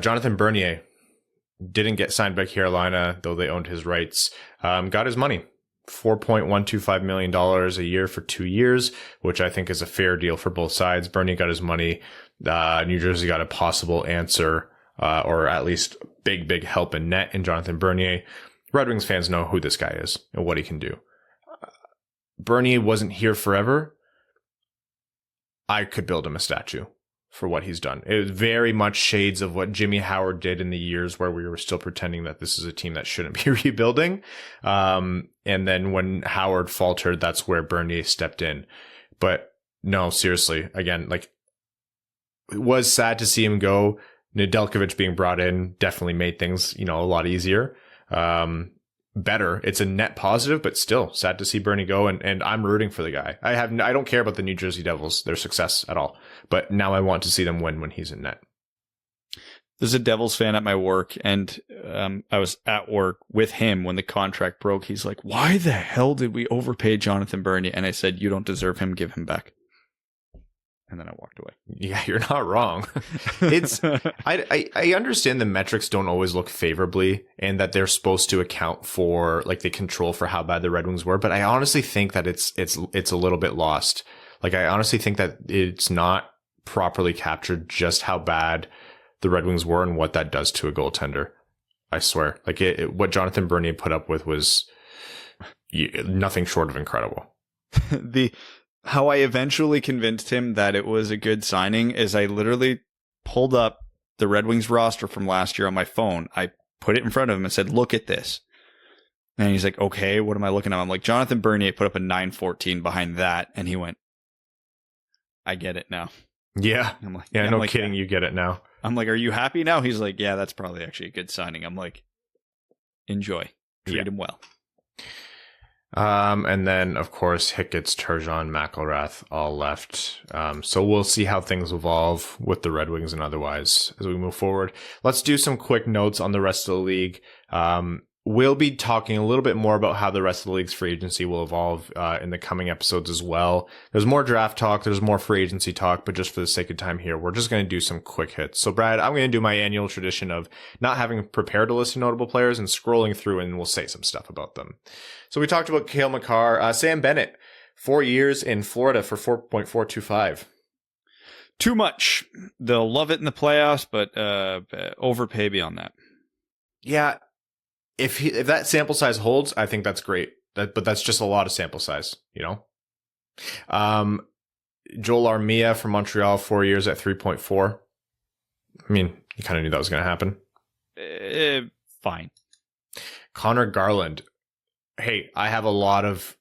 Jonathan Bernier didn't get signed by Carolina, though they owned his rights. Got his money, $4.125 million a year for 2 years, which I think is a fair deal for both sides. Bernier got his money. New Jersey got a possible answer, or at least big help in net in Jonathan Bernier. Red Wings fans know who this guy is and what he can do. Bernier wasn't here forever. I could build him a statue for what he's done. It was very much shades of what Jimmy Howard did in the years where we were still pretending that this is a team that shouldn't be rebuilding. And then when Howard faltered, that's where Bernier stepped in. But no, seriously, again, it was sad to see him go. Nadelkovich being brought in definitely made things, a lot easier. Better. It's a net positive, but still sad to see Bernie go. And I'm rooting for the guy. I don't care about the New Jersey Devils, their success at all, but now I want to see them win when he's in net. There's a Devils fan at my work, and I was at work with him when the contract broke. He's like, why the hell did we overpay Jonathan Bernier? And I said, you don't deserve him. Give him back. And then I walked away. Yeah, you're not wrong. It's I understand the metrics don't always look favorably and that they're supposed to account for the control for how bad the Red Wings were, but I honestly think that it's a little bit lost. I honestly think that it's not properly captured just how bad the Red Wings were and what that does to a goaltender. I swear. What Jonathan Bernier put up with was nothing short of incredible. How I eventually convinced him that it was a good signing is I literally pulled up the Red Wings roster from last year on my phone. I put it in front of him and said, look at this. And he's like, okay, what am I looking at? I'm like, Jonathan Bernier put up a 914 behind that. And he went, I get it now. Yeah. I'm like, yeah, no kidding. You get it now. I'm like, are you happy now? He's like, yeah, that's probably actually a good signing. I'm like, enjoy. Treat him well. And then, of course, Hicketts, Turgeon, McElrath all left. So we'll see how things evolve with the Red Wings and otherwise as we move forward. Let's do some quick notes on the rest of the league. We'll be talking a little bit more about how the rest of the league's free agency will evolve in the coming episodes as well. There's more draft talk. There's more free agency talk. But just for the sake of time here, we're just going to do some quick hits. So, Brad, I'm going to do my annual tradition of not having prepared a list of notable players and scrolling through, and we'll say some stuff about them. So we talked about Cale Makar. Sam Bennett, 4 years in Florida for $4.425. Too much. They'll love it in the playoffs, but overpay beyond that. Yeah. If that sample size holds, I think that's great. But that's just a lot of sample size, you know? Joel Armia from Montreal, 4 years at 3.4. I mean, you kind of knew that was going to happen. Fine. Connor Garland. Hey, I have a lot of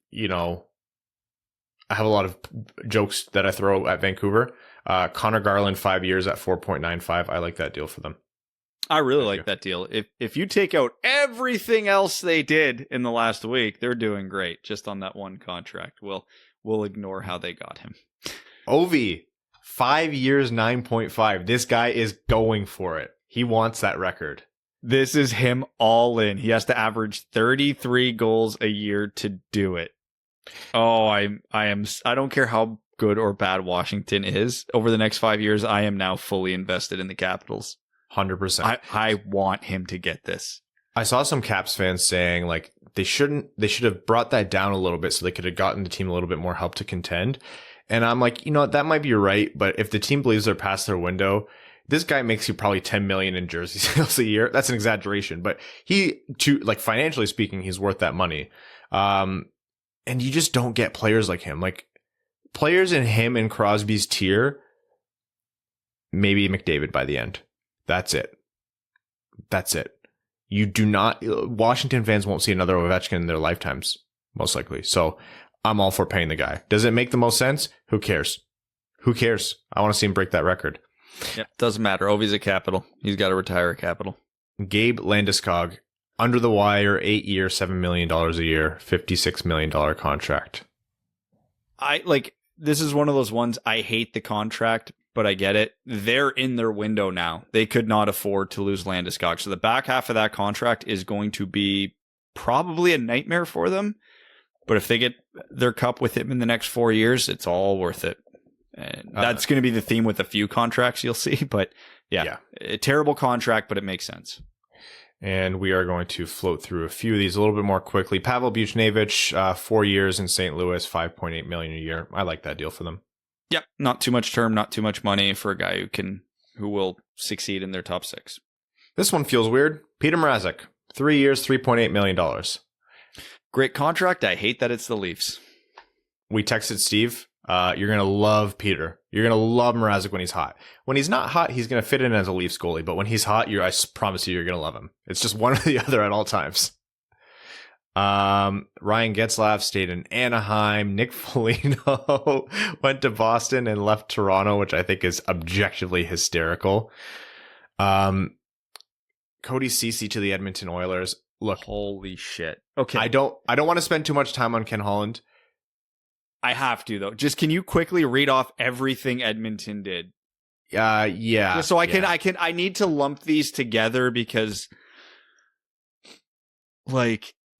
jokes that I throw at Vancouver. Connor Garland, 5 years at 4.95. I like that deal for them. I really like that deal. If you take out everything else they did in the last week, they're doing great just on that one contract. We'll ignore how they got him. Ovi, 5 years, 9.5. This guy is going for it. He wants that record. This is him all in. He has to average 33 goals a year to do it. Oh, I don't care how good or bad Washington is over the next 5 years. I am now fully invested in the Capitals. 100%. I want him to get this. I saw some Caps fans saying like they should have brought that down a little bit so they could have gotten the team a little bit more help to contend. And I'm like, that might be right, but if the team believes they're past their window, this guy makes you probably 10 million in jersey sales a year. That's an exaggeration, but financially speaking, he's worth that money. And you just don't get players like him. Like players in him and Crosby's tier, maybe McDavid by the end. That's it. You do not. Washington fans won't see another Ovechkin in their lifetimes, most likely. So I'm all for paying the guy. Does it make the most sense? Who cares? I want to see him break that record. Yep, doesn't matter. Ovi's a Capital. He's got to retire a Capital. Gabe Landeskog, under the wire, 8 years, $7 million a year, $56 million contract. This is one of those ones I hate the contract, but I get it. They're in their window now. They could not afford to lose Landeskog. So the back half of that contract is going to be probably a nightmare for them. But if they get their cup with him in the next 4 years, it's all worth it. And that's going to be the theme with a few contracts you'll see. But yeah, a terrible contract, but it makes sense. And we are going to float through a few of these a little bit more quickly. Pavel Buchnevich, 4 years in St. Louis, $5.8 million a year. I like that deal for them. Yep, not too much term, not too much money for a guy who will succeed in their top six. This one feels weird. Peter Mrazek, 3 years, $3.8 million. Great contract. I hate that it's the Leafs. We texted Steve. You're going to love Peter. You're going to love Mrazek when he's hot. When he's not hot, he's going to fit in as a Leafs goalie. But when he's hot, I promise you're going to love him. It's just one or the other at all times. Ryan Getzlaff stayed in Anaheim. Nick Foligno went to Boston and left Toronto, which I think is objectively hysterical. Cody Ceci to the Edmonton Oilers. Look, holy shit. Okay. I don't want to spend too much time on Ken Holland. I have to though. Just can you quickly read off everything Edmonton did? Yeah. So I need to lump these together because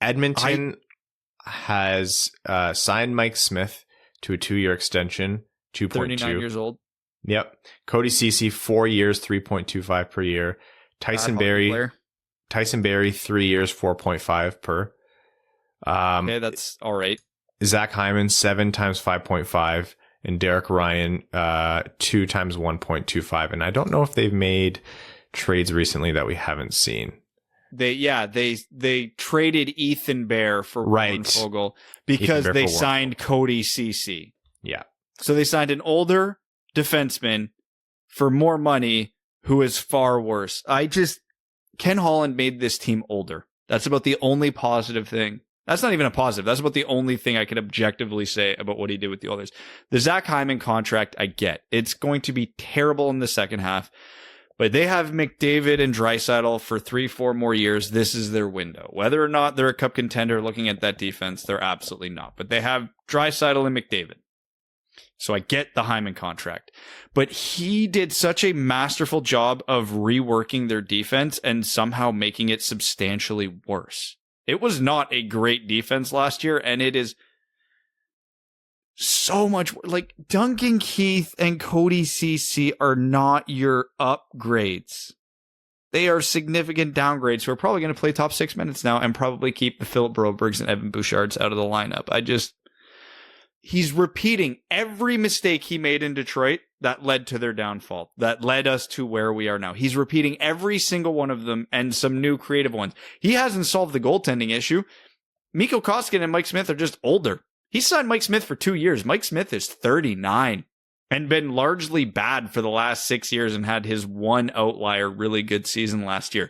Edmonton has signed Mike Smith to a 2-year extension, 2.2. 39 years old. Yep. Cody Ceci, 4 years, 3.25 per year. Tyson Barrie, 3 years, 4.5 per. Okay, that's all right. Zach Hyman, 7 times 5.5. And Derek Ryan, 2 times 1.25. And I don't know if they've made trades recently that we haven't seen. They traded Ethan Bear for Right. Fogel because they signed Cody Ceci. Yeah. So they signed an older defenseman for more money who is far worse. Ken Holland made this team older. That's about the only positive thing. That's not even a positive. That's about the only thing I can objectively say about what he did with the Oilers. The Zach Hyman contract, I get. It's going to be terrible in the second half. But they have McDavid and Draisaitl for 3-4 more years. This is their window. Whether or not they're a cup contender looking at that defense, they're absolutely not. But they have Draisaitl and McDavid. So I get the Hyman contract. But he did such a masterful job of reworking their defense and somehow making it substantially worse. It was not a great defense last year, and it is so much like Duncan Keith and Cody Ceci are not your upgrades. They are significant downgrades who are probably going to play top 6 minutes now and probably keep the Philip Brobergs and Evan Bouchards out of the lineup. He's repeating every mistake he made in Detroit that led to their downfall, that led us to where we are now. He's repeating every single one of them and some new creative ones. He hasn't solved the goaltending issue. Mikko Koskinen and Mike Smith are just older. He signed Mike Smith for 2 years. Mike Smith is 39 and been largely bad for the last 6 years and had his one outlier really good season last year.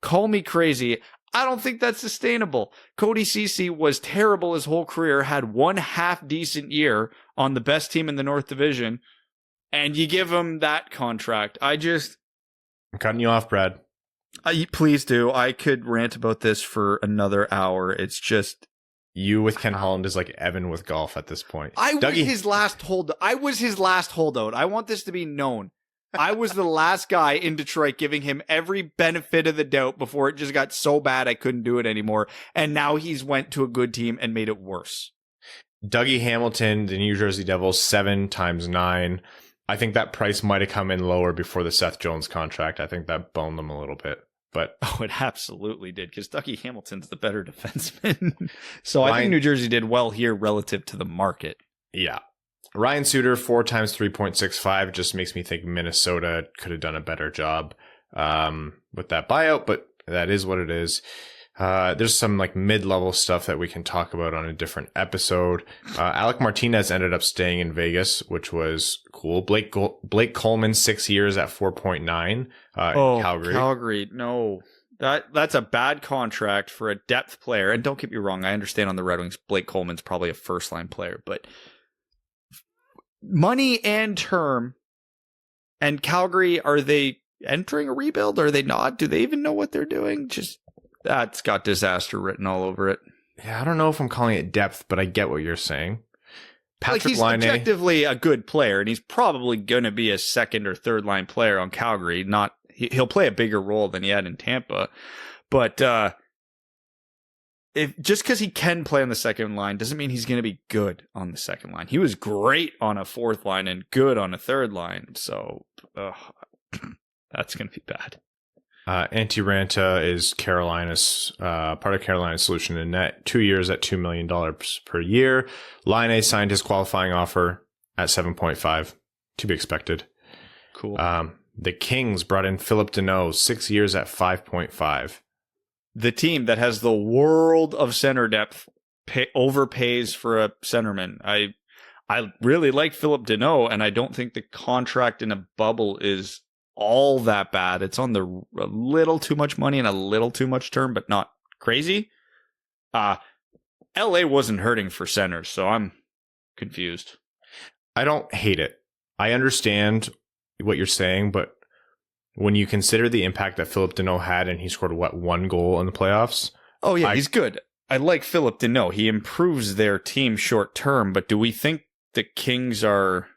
Call me crazy. I don't think that's sustainable. Cody Ceci was terrible his whole career, had one half decent year on the best team in the North Division, and you give him that contract. I'm cutting you off, Brad. Please do. I could rant about this for another hour. It's just... You with Ken Holland is like Evan with golf at this point. I was his last holdout. I want this to be known. I was the last guy in Detroit giving him every benefit of the doubt before it just got so bad I couldn't do it anymore. And now he's went to a good team and made it worse. Dougie Hamilton, the New Jersey Devils, 7 times 9. I think that price might have come in lower before the Seth Jones contract. I think that boned them a little bit. But it absolutely did, because Dougie Hamilton's the better defenseman. So I think New Jersey did well here relative to the market. Yeah. Ryan Suter, 4 times 3.65, just makes me think Minnesota could have done a better job with that buyout, but that is what it is. There's some like mid-level stuff that we can talk about on a different episode. Alec Martinez ended up staying in Vegas, which was cool. Blake Coleman, 6 years at 4.9 in Calgary. Calgary, no. That's a bad contract for a depth player. And don't get me wrong, I understand on the Red Wings, Blake Coleman's probably a first-line player, but money and term, and Calgary, are they entering a rebuild? Are they not? Do they even know what they're doing? That's got disaster written all over it. Yeah, I don't know if I'm calling it depth, but I get what you're saying. He's objectively a good player, and he's probably going to be a second or third line player on Calgary. He'll play a bigger role than he had in Tampa, but just because he can play on the second line doesn't mean he's going to be good on the second line. He was great on a fourth line and good on a third line. So that's going to be bad. Antti Ranta is Carolina's part of Carolina's solution in net. 2 years at $2 million per year. Laine signed his qualifying offer at 7.5, to be expected. Cool. The Kings brought in Philip Deneau, 6 years at 5.5. The team that has the world of center depth overpays for a centerman. I really like Philip Deneau, and I don't think the contract in a bubble is all that bad. It's on a little too much money and a little too much term, but not crazy. LA wasn't hurting for centers, so I'm confused. I don't hate it. I understand what you're saying, but when you consider the impact that Philip Deneau had, and he scored, 1 goal in the playoffs? Oh, yeah, he's good. I like Philip Deneau. He improves their team short term, but do we think the Kings are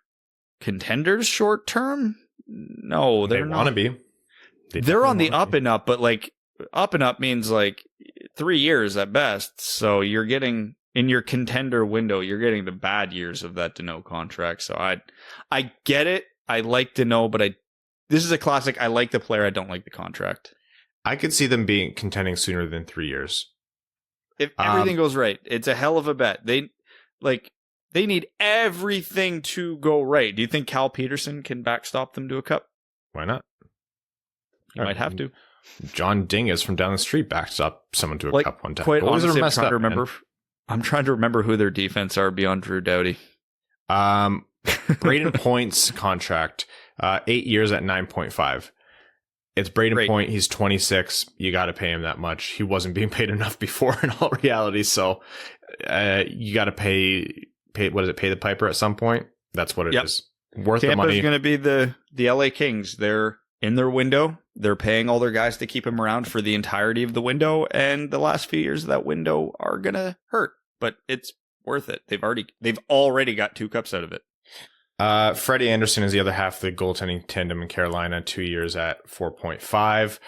contenders short term? No, they're not. They want to be. They're on the up and up, but like up and up means like 3 years at best. So you're getting, in your contender window, you're getting the bad years of that Deneau contract. So I get it. I like Deneau, but this is a classic. I like the player. I don't like the contract. I could see them being contending sooner than 3 years. If everything goes right, it's a hell of a bet. They need everything to go right. Do you think Cal Peterson can backstop them to a cup? Why not? You might have to. John Dingus from down the street backed up someone to a cup one time. Quite honestly, messed up, I'm trying to remember who their defense are beyond Drew Doughty. Braden Point's contract, 8 years at 9.5. It's Braden Point. He's 26. You got to pay him that much. He wasn't being paid enough before in all reality. So you got to pay. What is it? Pay the piper at some point. That's what it is. Worth the money. Tampa's going to be the LA Kings. They're in their window. They're paying all their guys to keep him around for the entirety of the window. And the last few years of that window are going to hurt, but it's worth it. They've already got 2 cups out of it. Freddy Anderson is the other half of the goaltending tandem in Carolina, 2 years at 4.5.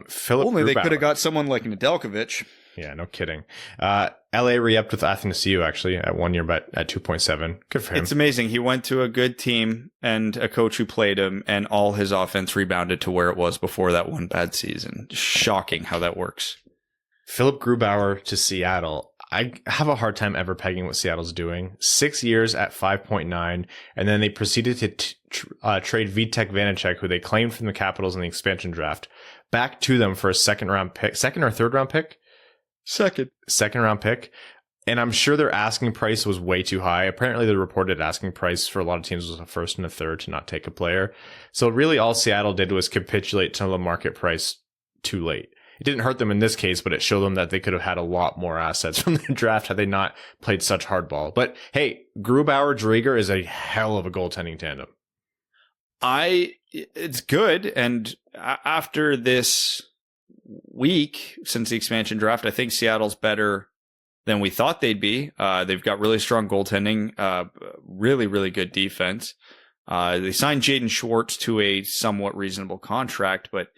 Philip Only Grubauer. they could have got someone like Nadelkovich. Yeah, no kidding. LA re-upped with Athanasiou actually at 1 year, but at 2.7. Good for him. It's amazing. He went to a good team and a coach who played him, and all his offense rebounded to where it was before that one bad season. Shocking how that works. Philip Grubauer to Seattle. I have a hard time ever pegging what Seattle's doing. 6 years at 5.9, and then they proceeded to trade Vitek Vanacek, who they claimed from the Capitals in the expansion draft, back to them for a second or third round pick. Second round pick. And I'm sure their asking price was way too high. Apparently the reported asking price for a lot of teams was a first and a third to not take a player. So really all Seattle did was capitulate to the market price too late. It didn't hurt them in this case, but it showed them that they could have had a lot more assets from the draft had they not played such hardball. But hey, Grubauer-Draeger is a hell of a goaltending tandem. It's good. And after this week, since the expansion draft, I think Seattle's better than we thought they'd be. They've got really strong goaltending, really, really good defense. They signed Jaden Schwartz to a somewhat reasonable contract, but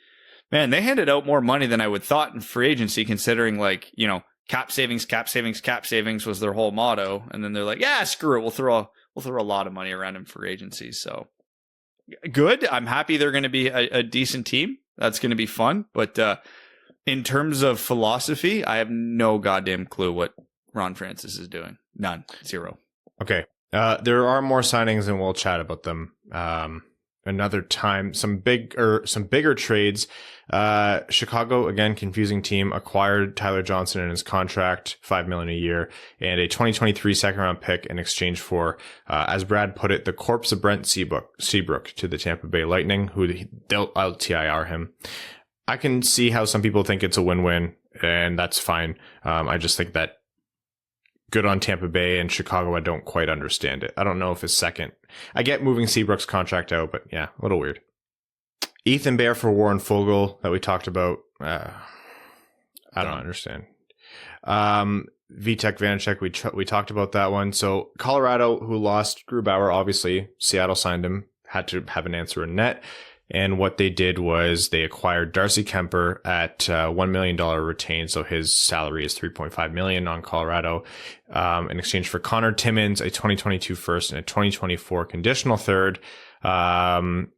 man, they handed out more money than I would thought in free agency, considering cap savings was their whole motto. And then they're like, yeah, screw it. We'll throw a lot of money around in free agency. So good. I'm happy they're going to be a decent team. That's going to be fun. But in terms of philosophy, I have no goddamn clue what Ron Francis is doing. None. Zero. Okay. There are more signings and we'll chat about them. Another time, some bigger trades. Chicago, again, confusing team, acquired Tyler Johnson in his contract, $5 million a year, and a 2023 second round pick in exchange for, as Brad put it, the corpse of Brent Seabrook to the Tampa Bay Lightning, who they'll LTIR him. I can see how some people think it's a win-win, and that's fine. I just think that good on Tampa Bay and Chicago. I don't quite understand it. I don't know if it's second. I get moving Seabrook's contract out, but yeah, a little weird. Ethan Bear for Warren Fogle that we talked about. I don't understand. Vitek Vanacek, we talked about that one. So Colorado, who lost Grubauer, obviously Seattle signed him, had to have an answer in net. And what they did was they acquired Darcy Kemper at $1 million retained. So his salary is $3.5 million on Colorado, in exchange for Connor Timmins, a 2022 first and a 2024 conditional third. And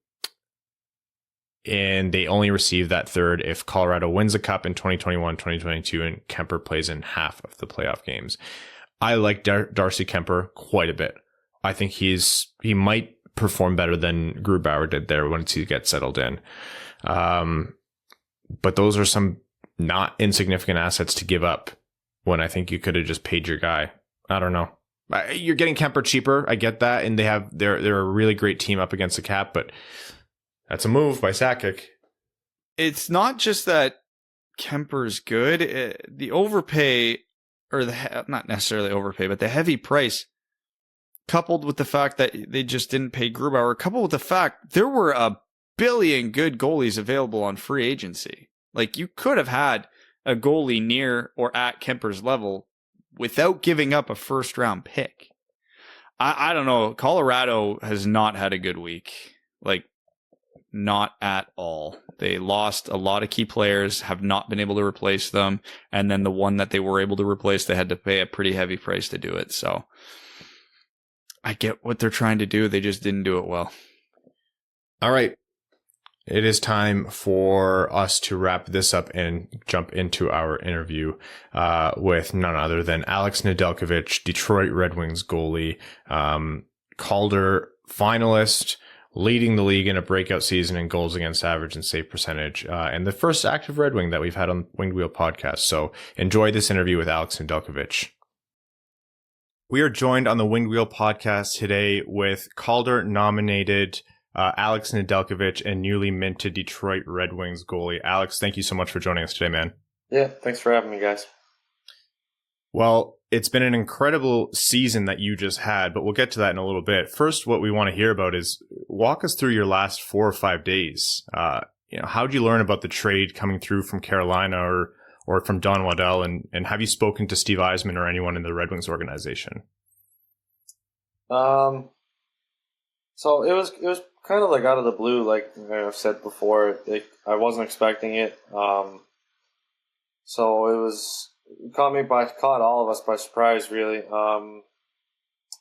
they only receive that third if Colorado wins the cup in 2021, 2022, and Kemper plays in half of the playoff games. I like Darcy Kemper quite a bit. I think he might perform better than Grubauer did there once he gets settled in. But those are some not insignificant assets to give up when I think you could have just paid your guy. I don't know. You're getting Kemper cheaper. I get that. And they're a really great team up against the cap, but that's a move by Sakic. It's not just that Kemper's good. The overpay, or not necessarily overpay, but the heavy price, coupled with the fact that they just didn't pay Grubauer, coupled with the fact there were a billion good goalies available on free agency. Like, you could have had a goalie near or at Kemper's level without giving up a first round pick. I don't know. Colorado has not had a good week. Like, not at all. They lost a lot of key players, have not been able to replace them. And then the one that they were able to replace, they had to pay a pretty heavy price to do it. So I get what they're trying to do. They just didn't do it well. All right. It is time for us to wrap this up and jump into our interview with none other than Alex Nedeljkovic, Detroit Red Wings goalie, Calder finalist, leading the league in a breakout season in goals against average and save percentage, and the first active Red Wing that we've had on Winged Wheel podcast. So enjoy this interview with Alex Nedeljkovic. We are joined on the Winged Wheel podcast today with Calder nominated Alex Nedeljkovic and newly minted Detroit Red Wings goalie. Alex, thank you so much for joining us today, man. Yeah, thanks for having me, guys. Well, it's been an incredible season that you just had, but we'll get to that in a little bit. First, what we want to hear about is walk us through your last 4 or 5 days. How did you learn about the trade coming through from Carolina or from Don Waddell, and have you spoken to Steve Yzerman or anyone in the Red Wings organization? So it was kind of like out of the blue, like I've said before. I wasn't expecting it. So it caught all of us by surprise, really.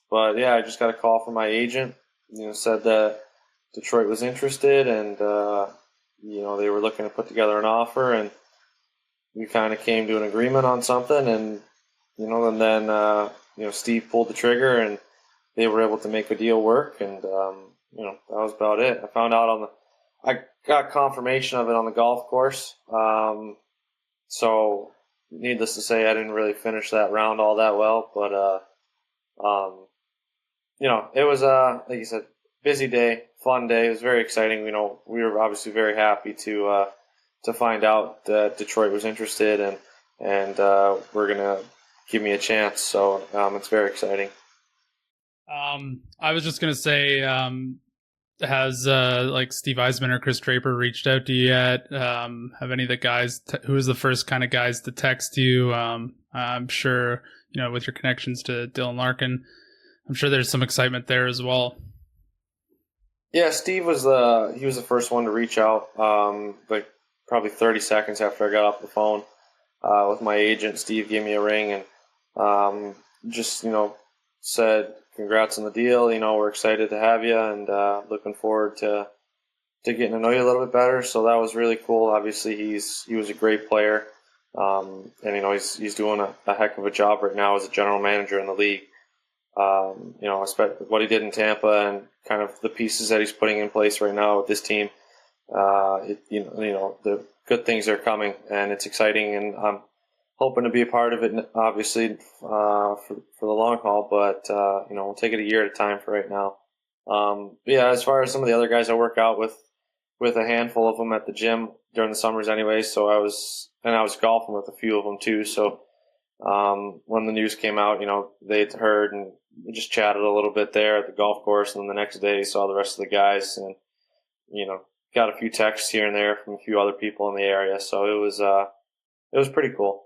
But yeah, I just got a call from my agent. Said that Detroit was interested, and they were looking to put together an offer, and we kind of came to an agreement on something, and and then Steve pulled the trigger, and they were able to make the deal work, and that was about it. I found out I got confirmation of it on the golf course. So needless to say, I didn't really finish that round all that well, but it was like you said, busy day, fun day. It was very exciting. We were obviously very happy to find out that Detroit was interested and we're gonna give me a chance. So it's very exciting. I was just gonna say, has Steve Yzerman or Chris Draper reached out to you yet? Have any of the guys? Who was the first kind of guys to text you? I'm sure with your connections to Dylan Larkin, I'm sure there's some excitement there as well. Yeah, Steve was the first one to reach out. Probably 30 seconds after I got off the phone with my agent, Steve gave me a ring and just said, congrats on the deal. We're excited to have you and looking forward to getting to know you a little bit better. So that was really cool. Obviously, he was a great player, and he's doing a heck of a job right now as a general manager in the league. What he did in Tampa and kind of the pieces that he's putting in place right now with this team. The good things are coming, and it's exciting, and I'm hoping to be a part of it, obviously, for the long haul, but, we'll take it a year at a time for right now. As far as some of the other guys I work out with a handful of them at the gym during the summers anyway, so I was golfing with a few of them too, so when the news came out, they'd heard, and we just chatted a little bit there at the golf course, and then the next day saw the rest of the guys, and, got a few texts here and there from a few other people in the area, so it was pretty cool.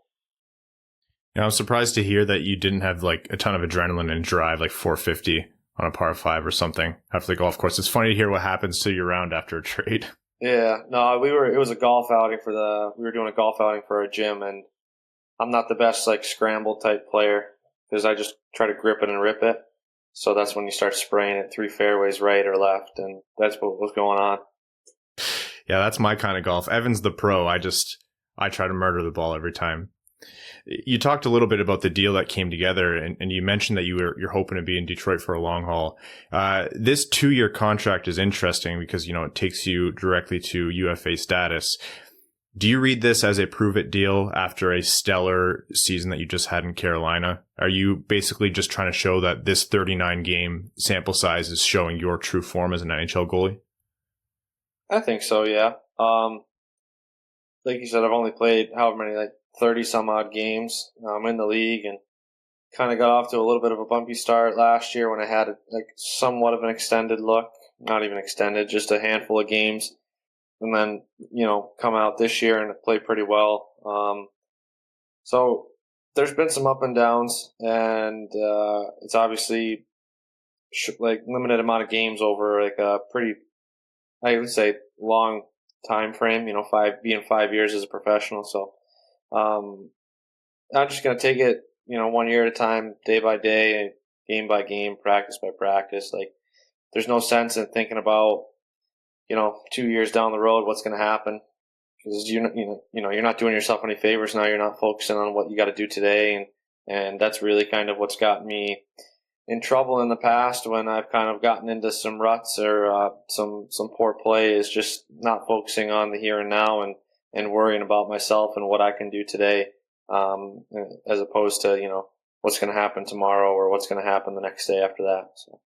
I'm surprised to hear that you didn't have a ton of adrenaline and drive 450 on a par 5 or something after the golf course. It's funny to hear what happens to your round after a trade. Yeah, no, it was a golf outing we were doing a golf outing for a gym, and I'm not the best scramble type player because I just try to grip it and rip it. So that's when you start spraying it 3 fairways right or left, and that's what was going on. Yeah, that's my kind of golf. Evan's the pro. I try to murder the ball every time. You talked a little bit about the deal that came together, and you mentioned that you're hoping to be in Detroit for a long haul. This 2-year contract is interesting because, it takes you directly to UFA status. Do you read this as a prove-it deal after a stellar season that you just had in Carolina? Are you basically just trying to show that this 39-game sample size is showing your true form as an NHL goalie? I think so, yeah. Like you said, I've only played however many, 30 some odd games in the league, and kind of got off to a little bit of a bumpy start last year when I had somewhat of an extended look, not even extended, just a handful of games, and then come out this year and play pretty well. So there's been some up and downs, and it's obviously limited amount of games over a pretty, I would say, long time frame. 5 years as a professional, so. I'm just going to take it, 1 year at a time, day by day, game by game, practice by practice. There's no sense in thinking about, 2 years down the road, what's going to happen. Because you're not doing yourself any favors now. You're not focusing on what you got to do today. And that's really kind of what's got me in trouble in the past when I've kind of gotten into some ruts or some poor play is just not focusing on the here and now and worrying about myself and what I can do today, as opposed to, what's going to happen tomorrow or what's going to happen the next day after that. So.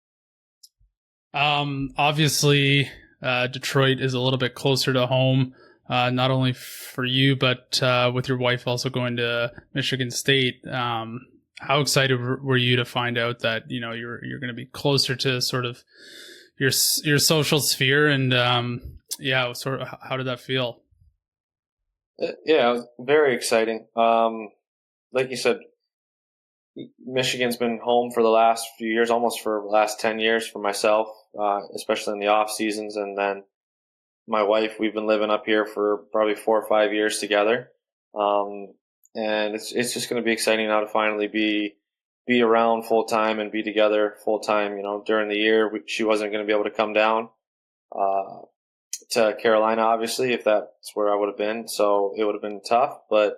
Obviously, Detroit is a little bit closer to home, not only for you, but with your wife also going to Michigan State. How excited were you to find out that you're going to be closer to sort of your social sphere, and sort of how did that feel? Yeah, it was very exciting. Like you said, Michigan's been home for the last few years, almost for the last 10 years for myself, especially in the off seasons, and then my wife. We've been living up here for probably 4 or 5 years together. And it's just going to be exciting now to finally be around full time and be together full time. During the year, she wasn't going to be able to come down to Carolina, obviously, if that's where I would have been. So it would have been tough, but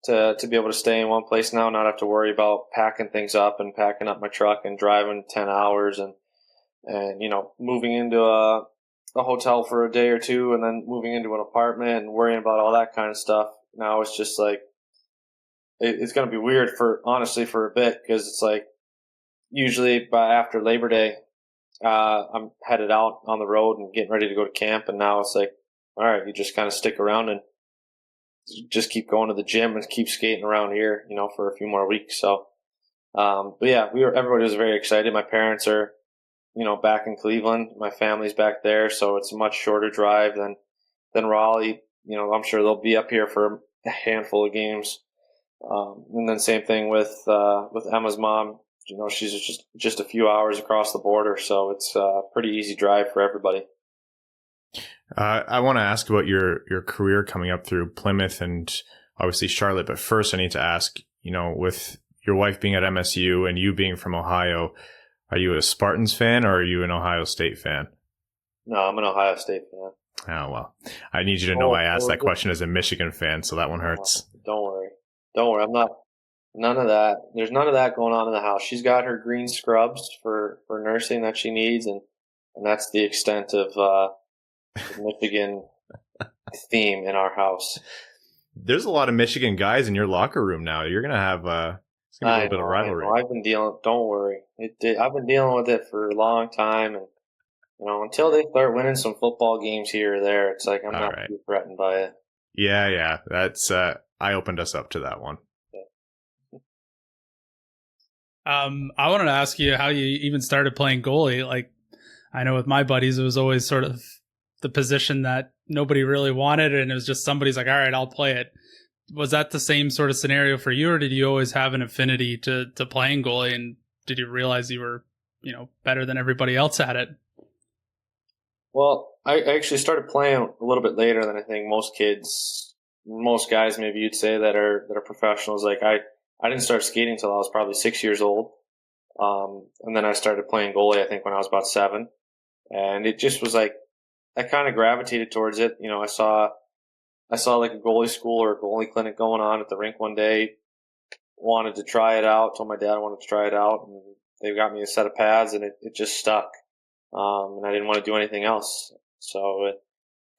to be able to stay in one place now, not have to worry about packing things up and packing up my truck and driving 10 hours and moving into a hotel for a day or two and then moving into an apartment and worrying about all that kind of stuff. Now it's just like, it's going to be weird honestly for a bit, because it's like usually by after Labor Day, I'm headed out on the road and getting ready to go to camp. And now it's like, all right, you just kind of stick around and just keep going to the gym and keep skating around here, for a few more weeks. So, but yeah, everybody was very excited. My parents are, back in Cleveland. My family's back there. So it's a much shorter drive than Raleigh. I'm sure they'll be up here for a handful of games. And then same thing with Emma's mom. She's just a few hours across the border, so it's a pretty easy drive for everybody. I want to ask about your career coming up through Plymouth and obviously Charlotte, but first I need to ask, with your wife being at MSU and you being from Ohio, are you a Spartans fan or are you an Ohio State fan? No, I'm an Ohio State fan. Oh, well, I need you to know I asked that question as a Michigan fan, so that one hurts. Don't worry. I'm not. None of that. There's none of that going on in the house. She's got her green scrubs for nursing that she needs, and that's the extent of the Michigan theme in our house. There's a lot of Michigan guys in your locker room now. You're gonna have it's gonna be a little bit of rivalry. I've been dealing. Don't worry. I've been dealing with it for a long time, and until they start winning some football games here or there, it's like I'm not too threatened by it. Yeah. That's I opened us up to that one. I wanted to ask you how you even started playing goalie. Like, I know with my buddies, it was always sort of the position that nobody really wanted, and it was just somebody's like, all right, I'll play it. Was that the same sort of scenario for you, or did you always have an affinity to playing goalie, and did you realize you were, better than everybody else at it? Well, I actually started playing a little bit later than I think most guys, maybe you'd say, that are professionals. Like I didn't start skating until I was probably 6 years old. And then I started playing goalie, I think, when I was about 7. And it just was like, I kind of gravitated towards it. I saw like a goalie school or a goalie clinic going on at the rink one day, wanted to try it out, told my dad I wanted to try it out, and they got me a set of pads, and it just stuck. And I didn't want to do anything else. So it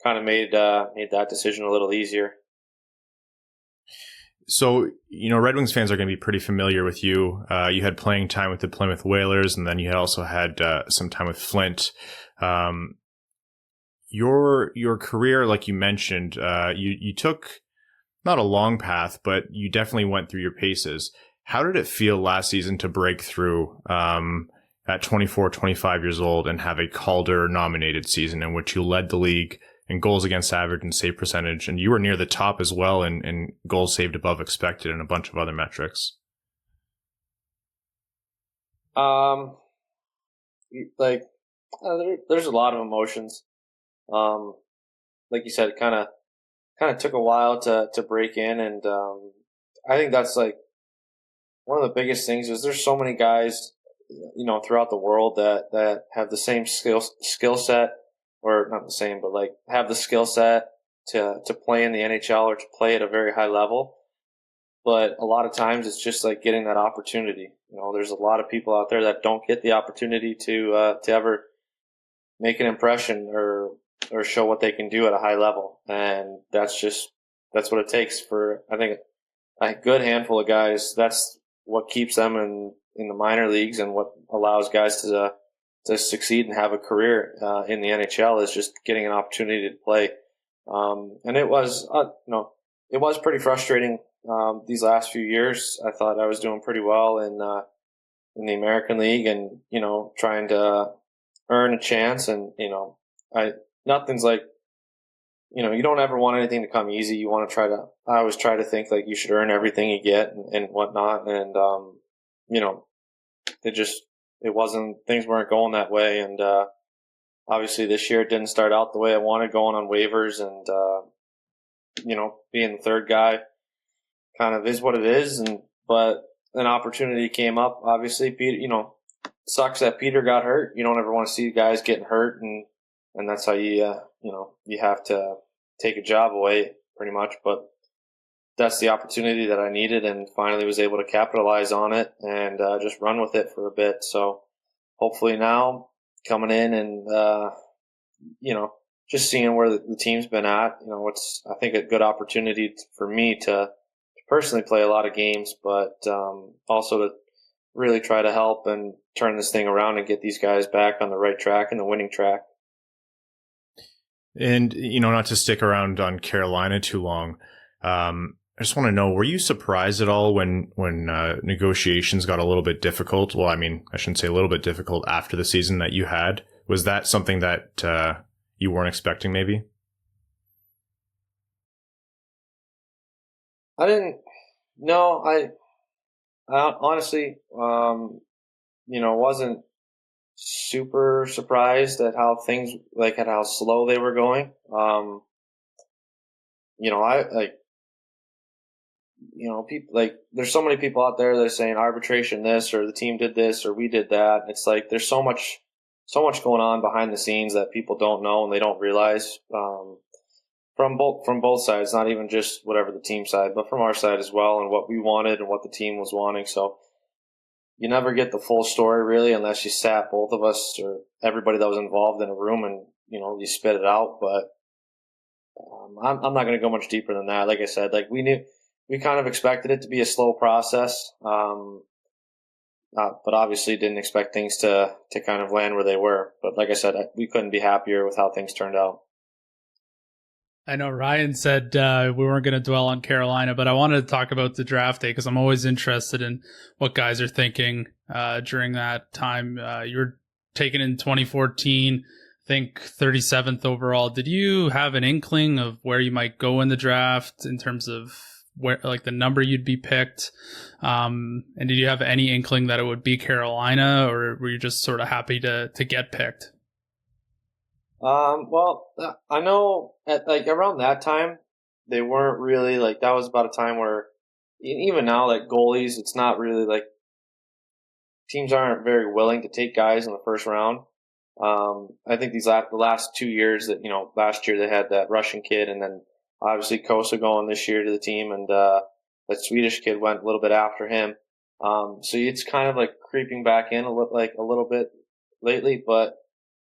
kind of made that decision a little easier. So, Red Wings fans are going to be pretty familiar with you. You had playing time with the Plymouth Whalers, and then you had also had some time with Flint. Your career, like you mentioned, you took not a long path, but you definitely went through your paces. How did it feel last season to break through at 24, 25 years old and have a Calder nominated season in which you led the league in goals against average and save percentage, and you were near the top as well in goals saved above expected and a bunch of other metrics? There's a lot of emotions. Like you said, it kind of took a while to break in, and I think that's like one of the biggest things is there's so many guys, throughout the world that have the same skill set. Or not the same, but like have the skill set to play in the NHL or to play at a very high level. but a lot of times it's just like getting that opportunity. There's a lot of people out there that don't get the opportunity to ever make an impression or show what they can do at a high level. And that's what it takes for, I think, a good handful of guys. That's what keeps them in the minor leagues, and what allows guys to succeed and have a career in the NHL is just getting an opportunity to play. And it was, it was pretty frustrating these last few years. I thought I was doing pretty well in the American League, and trying to earn a chance. And nothing's like, you don't ever want anything to come easy. You want to I always try to think like you should earn everything you get and whatnot. And things weren't going that way. And obviously this year it didn't start out the way I wanted, going on waivers, and being the third guy kind of is what it is. But an opportunity came up. Obviously, Peter, sucks that Peter got hurt. You don't ever want to see guys getting hurt, and that's how you have to take a job away pretty much. But that's the opportunity that I needed, and finally was able to capitalize on it and just run with it for a bit. So hopefully now coming in and, just seeing where the team's been at, it's, I think, a good opportunity for me to personally play a lot of games, but also to really try to help and turn this thing around and get these guys back on the right track and the winning track. And, not to stick around on Carolina too long, I just want to know, were you surprised at all when negotiations got a little bit difficult? Well, I mean, I shouldn't say a little bit difficult after the season that you had. Was that something that you weren't expecting maybe? I didn't. No, I honestly, wasn't super surprised at how things, like at how slow they were going. People, like, there's so many people out there that are saying arbitration this, or the team did this, or we did that. It's like there's so much going on behind the scenes that people don't know and they don't realize. From both sides, not even just whatever the team side, but from our side as well, and what we wanted and what the team was wanting. So you never get the full story really unless you sat both of us or everybody that was involved in a room and you spit it out. But I'm not going to go much deeper than that. Like I said, like we kind of expected it to be a slow process, but obviously didn't expect things to kind of land where they were. But like I said, we couldn't be happier with how things turned out. I know Ryan said we weren't going to dwell on Carolina, but I wanted to talk about the draft day because I'm always interested in what guys are thinking during that time. You were taken in 2014, I think 37th overall. Did you have an inkling of where you might go in the draft in terms of where, like, the number you'd be picked? And did you have any inkling that it would be Carolina, or were you just sort of happy to get picked? Well, I know at like around that time, they weren't really like, that was about a time where even now, like goalies, it's not really like teams aren't very willing to take guys in the first round. I think the last 2 years that, last year they had that Russian kid, and then obviously Kosa going this year to the team, and that Swedish kid went a little bit after him. So it's kind of like creeping back in a little bit lately, but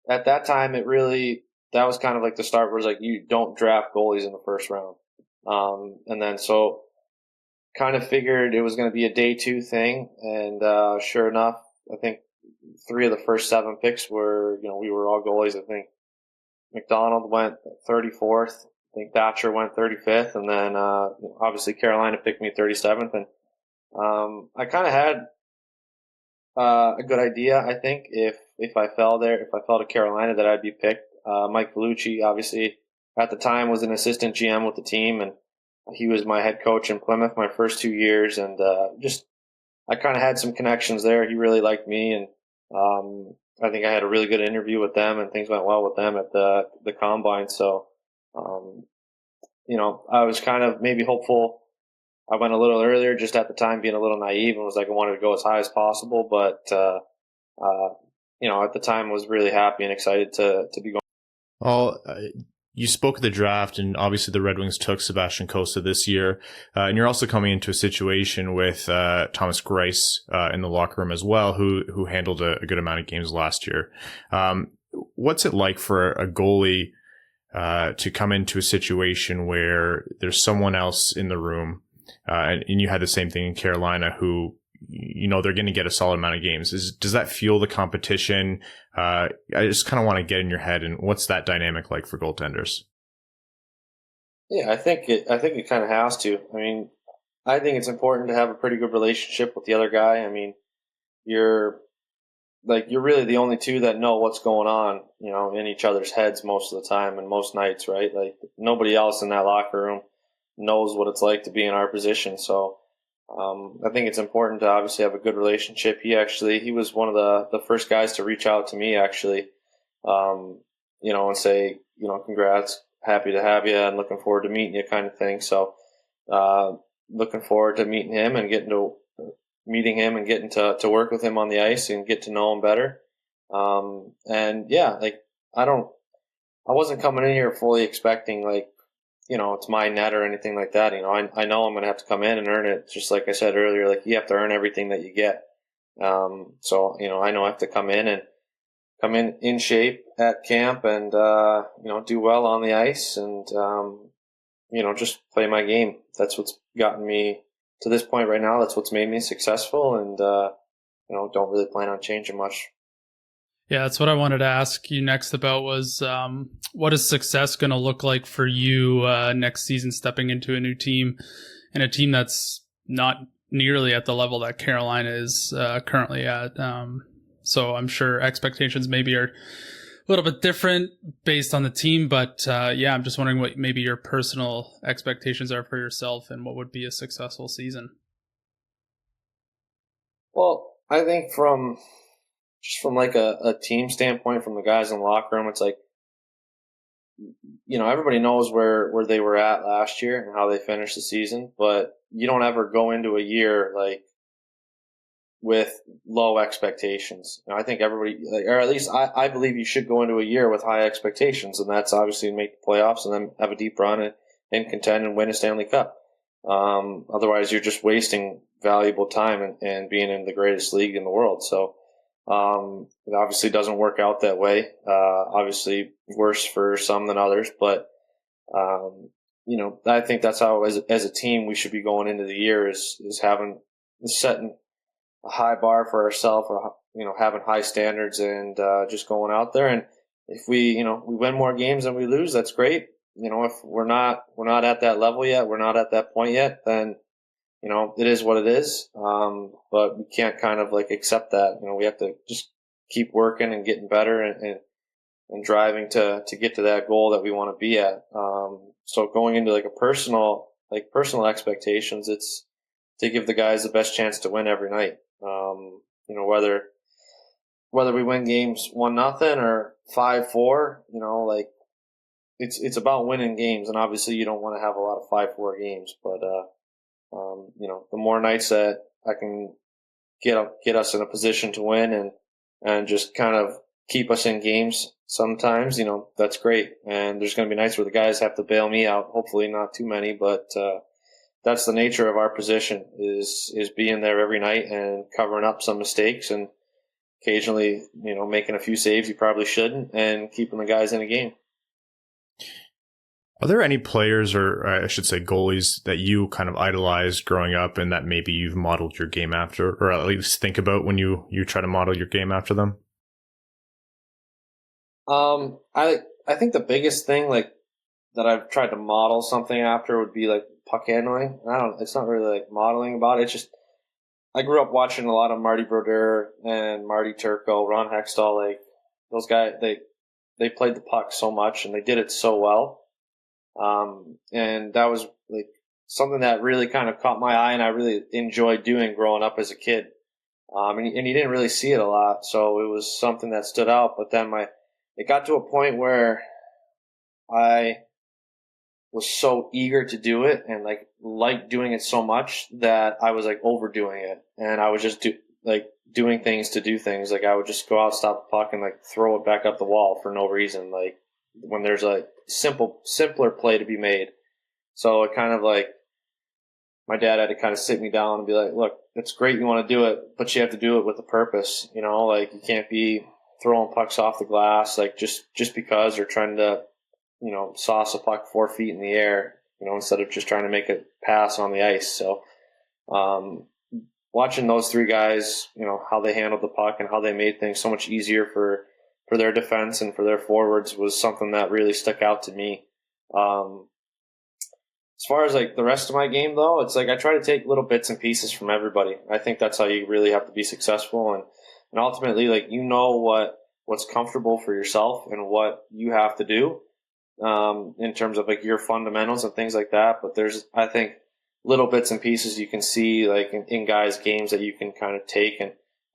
at that time, that was kind of like the start where it's like you don't draft goalies in the first round. And then so kind of figured it was going to be a day 2 thing. And sure enough, I think 3 of the first 7 picks were, we were all goalies. I think McDonald went 34th. I think Thatcher went 35th. And then obviously Carolina picked me 37th. And I kind of had a good idea, I think, if I fell to Carolina, that I'd be picked. Mike Vellucci, obviously, at the time was an assistant GM with the team, and he was my head coach in Plymouth my first 2 years, and I kind of had some connections there. He really liked me, and I think I had a really good interview with them, and things went well with them at the combine. So, I was kind of maybe hopeful. I went a little earlier, just at the time being a little naive, and was like, I wanted to go as high as possible. But, at the time was really happy and excited to be going. Well, you spoke of the draft, and obviously the Red Wings took Sebastian Costa this year. And you're also coming into a situation with Thomas Greiss in the locker room as well, who handled a good amount of games last year. What's it like for a goalie to come into a situation where there's someone else in the room, and you had the same thing in Carolina, who, you know, they're going to get a solid amount of games. Does that fuel the competition? I just kind of want to get in your head, and what's that dynamic like for goaltenders? Yeah, I think it kind of has to. I mean, I think it's important to have a pretty good relationship with the other guy. I mean, you're really the only two that know what's going on, you know, in each other's heads most of the time and most nights, right? Like, nobody else in that locker room knows what it's like to be in our position. So I think it's important to obviously have a good relationship. He was one of the first guys to reach out to me, actually, you know, and say, you know, congrats, happy to have you, and looking forward to meeting you, kind of thing. So looking forward to meeting him and getting to work with him on the ice and get to know him better. And yeah, like, I wasn't coming in here fully expecting, like, you know, it's my net or anything like that. You know, I know I'm going to have to come in and earn it. Just like I said earlier, like, you have to earn everything that you get. So, you know I have to come in in shape at camp and, you know, do well on the ice and, you know, just play my game. That's what's gotten me to this point right now. That's what's made me successful, and, you know, don't really plan on changing much. Yeah, that's what I wanted to ask you next about was what is success going to look like for you next season, stepping into a new team, and a team that's not nearly at the level that Carolina is currently at. So I'm sure expectations maybe are a little bit different based on the team, but yeah, I'm just wondering what maybe your personal expectations are for yourself and what would be a successful season. Well, I think from like a team standpoint, from the guys in the locker room, it's like, you know, everybody knows where they were at last year and how they finished the season, but you don't ever go into a year like with low expectations. You know, I think everybody, or at least I believe you should go into a year with high expectations, and that's obviously make the playoffs and then have a deep run and contend and win a Stanley Cup. Otherwise, you're just wasting valuable time and being in the greatest league in the world. So it obviously doesn't work out that way. Obviously worse for some than others, but you know, I think that's how as a team we should be going into the year is setting a high bar for ourselves, you know, having high standards and just going out there. And if we win more games than we lose, that's great. You know, if we're not at that level yet, we're not at that point yet, then, you know, it is what it is. But we can't kind of like accept that. You know, we have to just keep working and getting better and driving to get to that goal that we want to be at. So going into like personal expectations, it's to give the guys the best chance to win every night. You know, whether we win games 1-0 or 5-4, you know, like it's about winning games, and obviously you don't want to have a lot of 5-4 games, but you know, the more nights that I can get us in a position to win and just kind of keep us in games sometimes, you know, that's great. And there's going to be nights where the guys have to bail me out. Hopefully not too many, but that's the nature of our position is being there every night and covering up some mistakes and occasionally, you know, making a few saves you probably shouldn't and keeping the guys in a game. Are there any players, or I should say goalies, that you kind of idolized growing up and that maybe you've modeled your game after, or at least think about when you try to model your game after them? I think the biggest thing like that I've tried to model something after would be like puck handling. It's not really like modeling about it. It's just, I grew up watching a lot of Marty Brodeur and Marty Turco, Ron Hextall. Like, those guys, they played the puck so much and they did it so well. And that was like something that really kind of caught my eye and I really enjoyed doing growing up as a kid. And you didn't really see it a lot. So it was something that stood out. But then it got to a point where I was so eager to do it and like doing it so much that I was like overdoing it. And I was just doing things to do things. Like, I would just go out, stop the puck, and like throw it back up the wall for no reason. Like, when there's a simpler play to be made. So it kind of like, my dad had to kind of sit me down and be like, look, it's great you want to do it, but you have to do it with a purpose. You know, like you can't be throwing pucks off the glass, like just because, or trying to, you know, sauce a puck 4 feet in the air, you know, instead of just trying to make a pass on the ice. So, watching those three guys, you know, how they handled the puck and how they made things so much easier for their defense and for their forwards was something that really stuck out to me. As far as like the rest of my game, though, it's like I try to take little bits and pieces from everybody. I think that's how you really have to be successful, and ultimately, like, you know what's comfortable for yourself and what you have to do in terms of like your fundamentals and things like that. But there's, I think, little bits and pieces you can see like in guys' games that you can kind of take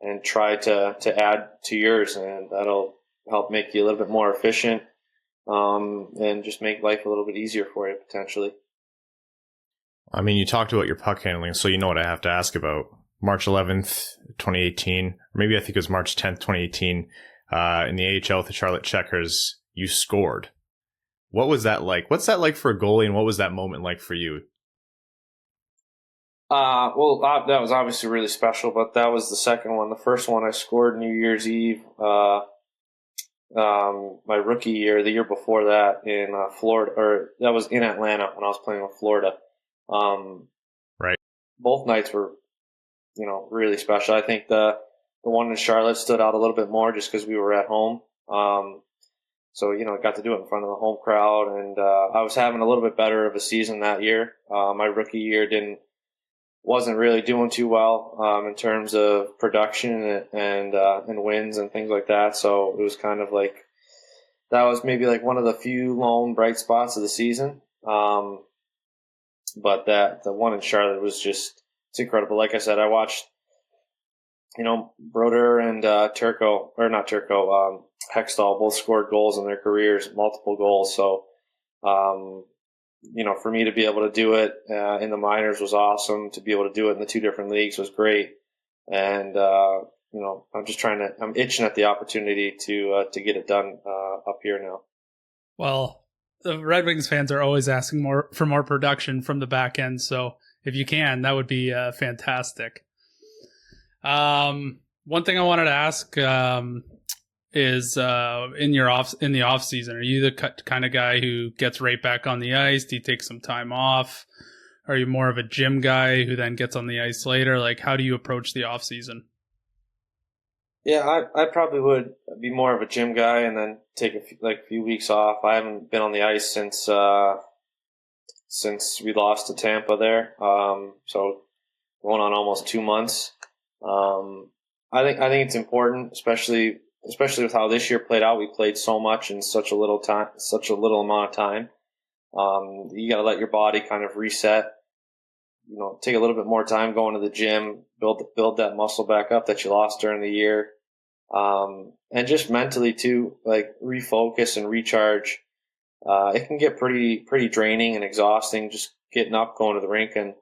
and try to add to yours, and that'll help make you a little bit more efficient and just make life a little bit easier for you potentially. I mean, you talked about your puck handling, so you know what I have to ask about. March 11th, 2018, or maybe I think it was March 10th, 2018, in the AHL with the Charlotte Checkers, you scored. What was that like? What's that like for a goalie, and what was that moment like for you? Well, that was obviously really special, but that was the second one. The first one I scored New Year's Eve, my rookie year, the year before that in Florida, or that was in Atlanta when I was playing with Florida. Right. Both nights were, you know, really special. I think the one in Charlotte stood out a little bit more just because we were at home. So, you know, I got to do it in front of the home crowd, and I was having a little bit better of a season that year. My rookie year wasn't really doing too well in terms of production and wins and things like that. So it was kind of like, that was maybe like one of the few lone bright spots of the season. But the one in Charlotte was just, it's incredible. Like I said, I watched, you know, Broder and Hextall both scored goals in their careers, multiple goals. So, you know, for me to be able to do it in the minors was awesome. To be able to do it in the two different leagues was great. And, you know, I'm itching at the opportunity to get it done up here now. Well, the Red Wings fans are always asking for more production from the back end. So if you can, that would be fantastic. One thing I wanted to ask is in the off season, are you the kind of guy who gets right back on the ice? Do you take some time off? Are you more of a gym guy who then gets on the ice later? Like, how do you approach the off season? Yeah, I probably would be more of a gym guy and then take a few weeks off. I haven't been on the ice since we lost to Tampa there. So going on almost 2 months. I think it's important, especially with how this year played out. We played so much in such a little amount of time. You got to let your body kind of reset. You know, take a little bit more time going to the gym, build that muscle back up that you lost during the year, and just mentally too, like refocus and recharge. It can get pretty draining and exhausting just getting up, going to the rink, and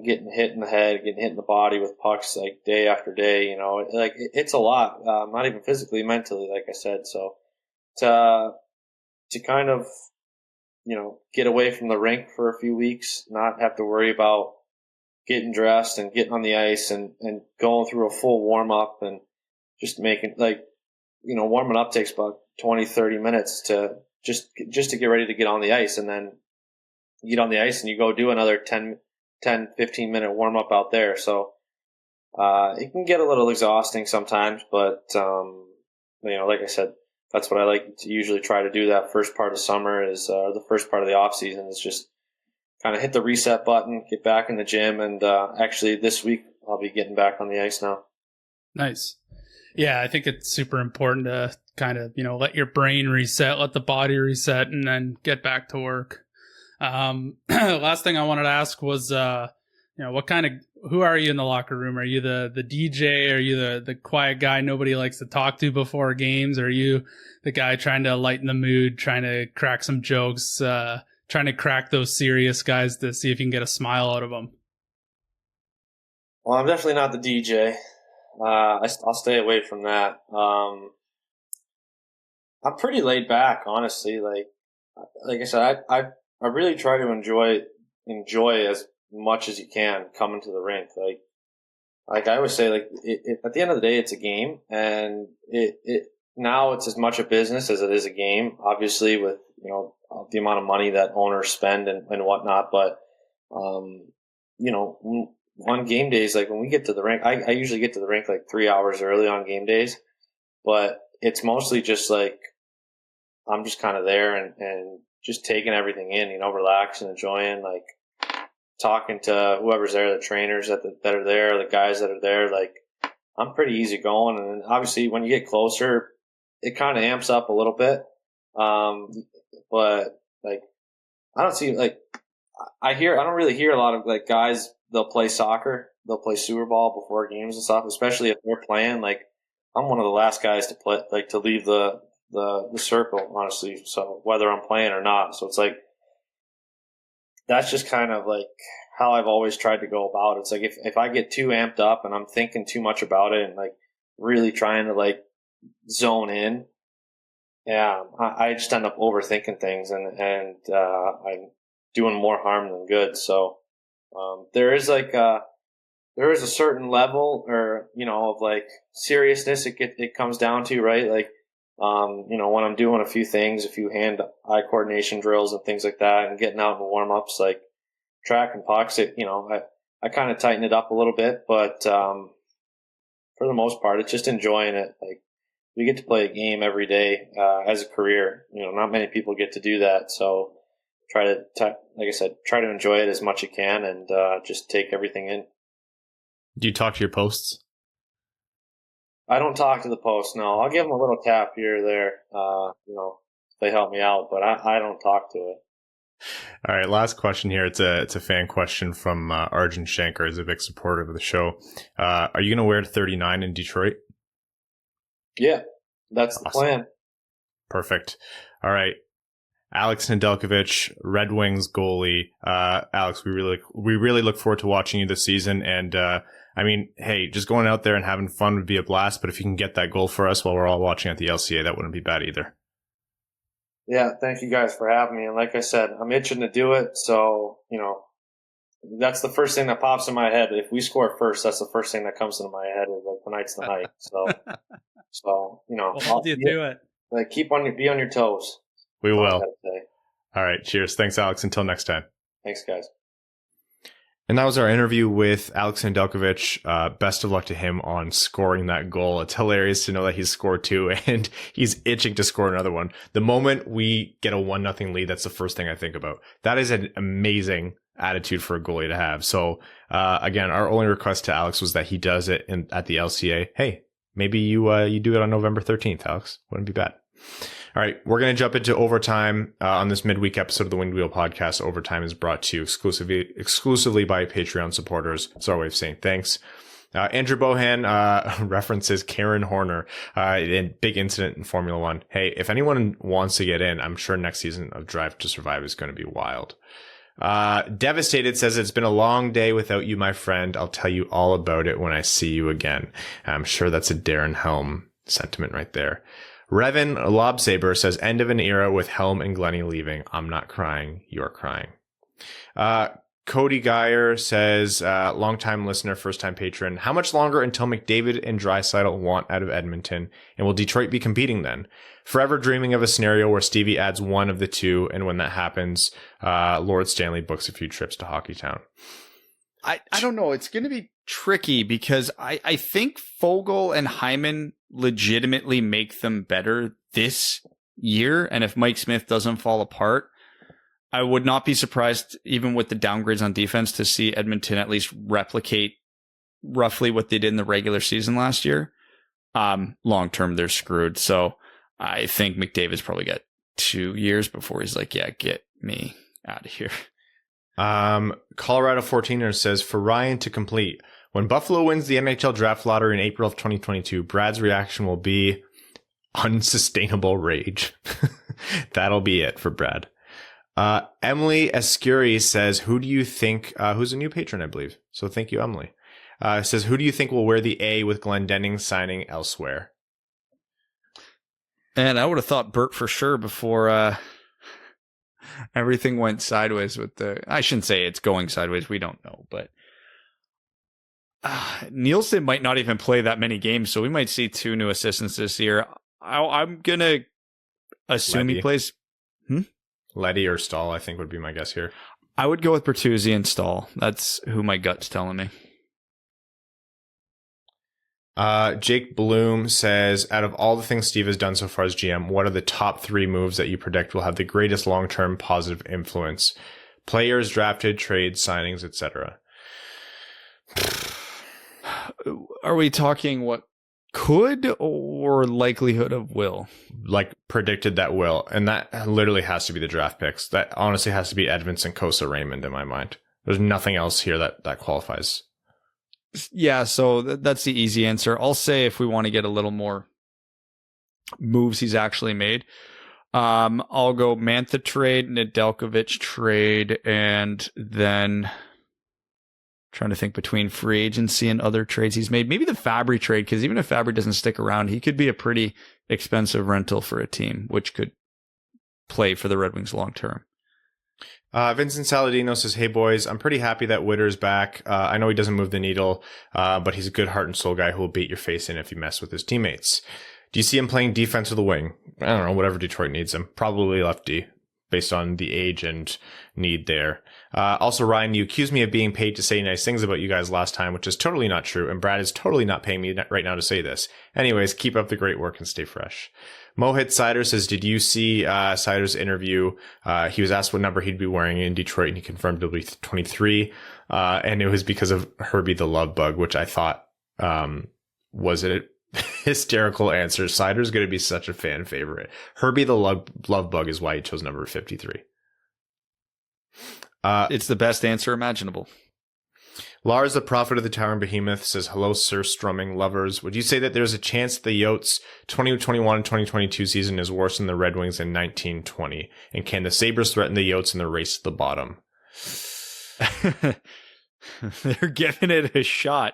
getting hit in the head, getting hit in the body with pucks like day after day. You know, like it's a lot, not even physically, mentally, like I said. So to kind of, you know, get away from the rink for a few weeks, not have to worry about getting dressed and getting on the ice and going through a full warm up and just making, like, you know, warming up takes about 20, 30 minutes to just to get ready to get on the ice, and then you get on the ice and you go do another 10, 15 minute warm up out there. So, it can get a little exhausting sometimes, but, you know, like I said, that's what I like to usually try to do that first part of summer is, the first part of the off season is just kind of hit the reset button, get back in the gym. And, actually this week I'll be getting back on the ice now. Nice. Yeah. I think it's super important to kind of, you know, let your brain reset, let the body reset, and then get back to work. Last thing I wanted to ask was, you know, who are you in the locker room? Are you the DJ? Are you the quiet guy nobody likes to talk to before games? Are you the guy trying to lighten the mood, trying to crack some jokes, trying to crack those serious guys to see if you can get a smile out of them? Well, I'm definitely not the DJ. I'll stay away from that. I'm pretty laid back, honestly. Like I said, I really try to enjoy as much as you can coming to the rink. Like I always say, like at the end of the day, it's a game, and now it's as much a business as it is a game. Obviously, with the amount of money that owners spend and whatnot, but on game days, like when we get to the rink, I usually get to the rink like 3 hours early on game days, but it's mostly just like I'm just kind of there and just taking everything in, relaxing, enjoying, like talking to whoever's there, the trainers that are there, the guys that are there. Like I'm pretty easygoing, and obviously when you get closer, it kind of amps up a little bit. But like I don't really hear a lot of like guys. They'll play soccer, they'll play Super Bowl before games and stuff, especially if they're playing. Like I'm one of the last guys to play, like to leave the circle, honestly. So whether I'm playing or not, so it's like that's just kind of like how I've always tried to go about it. It's like if I get too amped up and I'm thinking too much about it and like really trying to like zone in, yeah, I just end up overthinking things and I'm doing more harm than good. So there is a certain level or of like seriousness it comes down to, right? Like when I'm doing a few hand-eye coordination drills and things like that and getting out in warm-ups, like track and pucks, I kind of tighten it up a little bit, but for the most part, it's just enjoying it. Like we get to play a game every day as a career. Not many people get to do that, so like I said, try to enjoy it as much as you can and just take everything in. Do you talk to your posts? I don't talk to the post. No, I'll give them a little tap here or there. If they help me out, but I don't talk to it. All right, last question here. It's a fan question from Arjun Shankar, is a big supporter of the show. Are you going to wear 39 in Detroit? Yeah, that's the plan. Perfect. All right. Alex Nedeljkovic, Red Wings goalie. Alex, we really look forward to watching you this season. And I mean, hey, just going out there and having fun would be a blast. But if you can get that goal for us while we're all watching at the LCA, that wouldn't be bad either. Yeah, thank you guys for having me. And like I said, I'm itching to do it. So, that's the first thing that pops in my head. If we score first, that's the first thing that comes into my head is like tonight's the night. So, how do you do it? Like be on your toes. We will. All right. Cheers. Thanks, Alex. Until next time. Thanks, guys. And that was our interview with Alex Nedeljkovic. Best of luck to him on scoring that goal. It's hilarious to know that he's scored two and he's itching to score another one. The moment we get a 1-0 lead, that's the first thing I think about. That is an amazing attitude for a goalie to have. So, again, our only request to Alex was that he does it at the LCA. Hey, maybe you do it on November 13th, Alex. Wouldn't be bad. All right, we're going to jump into overtime on this midweek episode of the Winged Wheel podcast. Overtime is brought to you exclusively by Patreon supporters. It's our way of saying thanks. Andrew Bohan references Karen Horner in big incident in Formula One. Hey, if anyone wants to get in, I'm sure next season of Drive to Survive is going to be wild. Devastated says, it's been a long day without you, my friend. I'll tell you all about it when I see you again. I'm sure that's a Darren Helm sentiment right there. Revan Lobsaber says, end of an era with Helm and Glennie leaving. I'm not crying. You're crying. Cody Geyer says, longtime listener, first-time patron. How much longer until McDavid and Draisaitl want out of Edmonton? And will Detroit be competing then? Forever dreaming of a scenario where Stevie adds one of the two. And when that happens, Lord Stanley books a few trips to Hockeytown. I don't know. It's going to be tricky because I think Fogle and Hyman legitimately make them better this year. And if Mike Smith doesn't fall apart, I would not be surprised, even with the downgrades on defense, to see Edmonton at least replicate roughly what they did in the regular season last year. Long term, they're screwed. So I think McDavid's probably got 2 years before he's like, yeah, get me out of here. Colorado 14er says, for Ryan to complete, when Buffalo wins the NHL draft lottery in April of 2022, Brad's reaction will be unsustainable rage. That'll be it for Brad. Emily Escuri says, who do you think, who's a new patron, I believe. So thank you, Emily. Says, who do you think will wear the A with Glendening signing elsewhere? And I would have thought Burt for sure before everything went sideways with I shouldn't say it's going sideways. We don't know, but Nielsen might not even play that many games, so we might see 2 new assistants this year. I'm going to assume Letty. He plays. Letty or Stahl, I think, would be my guess here. I would go with Bertuzzi and Stahl. That's who my gut's telling me. Jake Bloom says, out of all the things Steve has done so far as GM, what are the top 3 moves that you predict will have the greatest long-term positive influence? Players, drafted, trades, signings, etc. Are we talking what could or likelihood of will? Like predicted that will. And that literally has to be the draft picks. That honestly has to be Edmondson, Kosa, Raymond in my mind. There's nothing else here that qualifies. Yeah, so that's the easy answer. I'll say if we want to get a little more moves he's actually made, I'll go Mantha trade, Nadelkovich trade, and then trying to think between free agency and other trades he's made. Maybe the Fabry trade, because even if Fabry doesn't stick around, he could be a pretty expensive rental for a team, which could play for the Red Wings long term. Vincent Saladino says, hey boys, I'm pretty happy that Witter's back. I know he doesn't move the needle, but he's a good heart and soul guy who will beat your face in if you mess with his teammates. Do you see him playing defense with the wing? I don't know, whatever Detroit needs him. Probably left D, based on the age and need there. Also, Ryan, you accused me of being paid to say nice things about you guys last time, which is totally not true, and Brad is totally not paying me right now to say this. Anyways, keep up the great work and stay fresh. Mohit Sider says, did you see Sider's interview? He was asked what number he'd be wearing in Detroit, and he confirmed it'll be 23. And it was because of Herbie the Love Bug, which I thought was a hysterical answer. Sider's going to be such a fan favorite. Herbie the Love Bug is why he chose number 53. It's the best answer imaginable. Lars, the prophet of the Towering Behemoth, says, hello, Sir Strumming lovers. Would you say that there's a chance the Yotes 2021-2022 season is worse than the Red Wings in 1920? And can the Sabres threaten the Yotes in the race to the bottom? They're giving it a shot.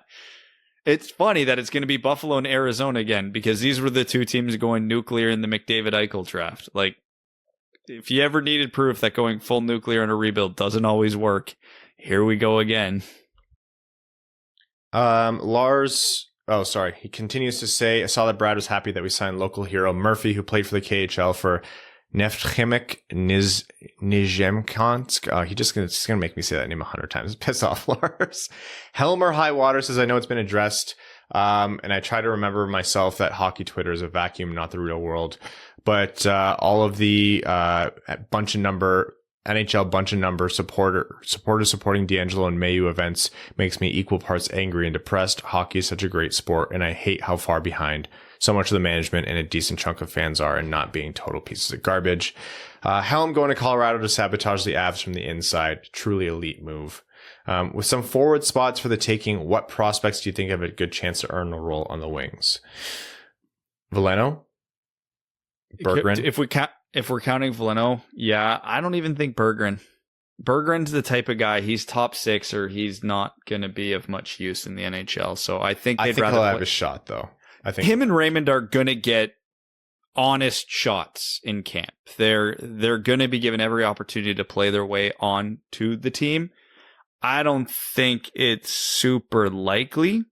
It's funny that it's going to be Buffalo and Arizona again, because these were the 2 teams going nuclear in the McDavid-Eichel draft. Like, if you ever needed proof that going full nuclear in a rebuild doesn't always work, here we go again. Lars, he continues to say, I saw that Brad was happy that we signed local hero Murphy, who played for the KHL for Neftchimik Nizhemkansk. He's going to make me say that name 100 times. Piss off, Lars. Helmer High Water says, I know it's been addressed, and I try to remember myself that hockey Twitter is a vacuum, not the real world. But all of the NHL bunch of number supporters supporting D'Angelo and Mayu events makes me equal parts angry and depressed. Hockey is such a great sport, and I hate how far behind so much of the management and a decent chunk of fans are, and not being total pieces of garbage. Helm going to Colorado to sabotage the Avs from the inside. Truly elite move. With some forward spots for the taking, what prospects do you think have a good chance to earn a role on the wings? Veleno? Berggren? If we're counting Veleno, yeah, I don't even think Berggren. Berggren's the type of guy, he's top 6 or he's not going to be of much use in the NHL. So I think he'll have a shot, though. I think him and Raymond are going to get honest shots in camp. They're going to be given every opportunity to play their way on to the team. I don't think it's super likely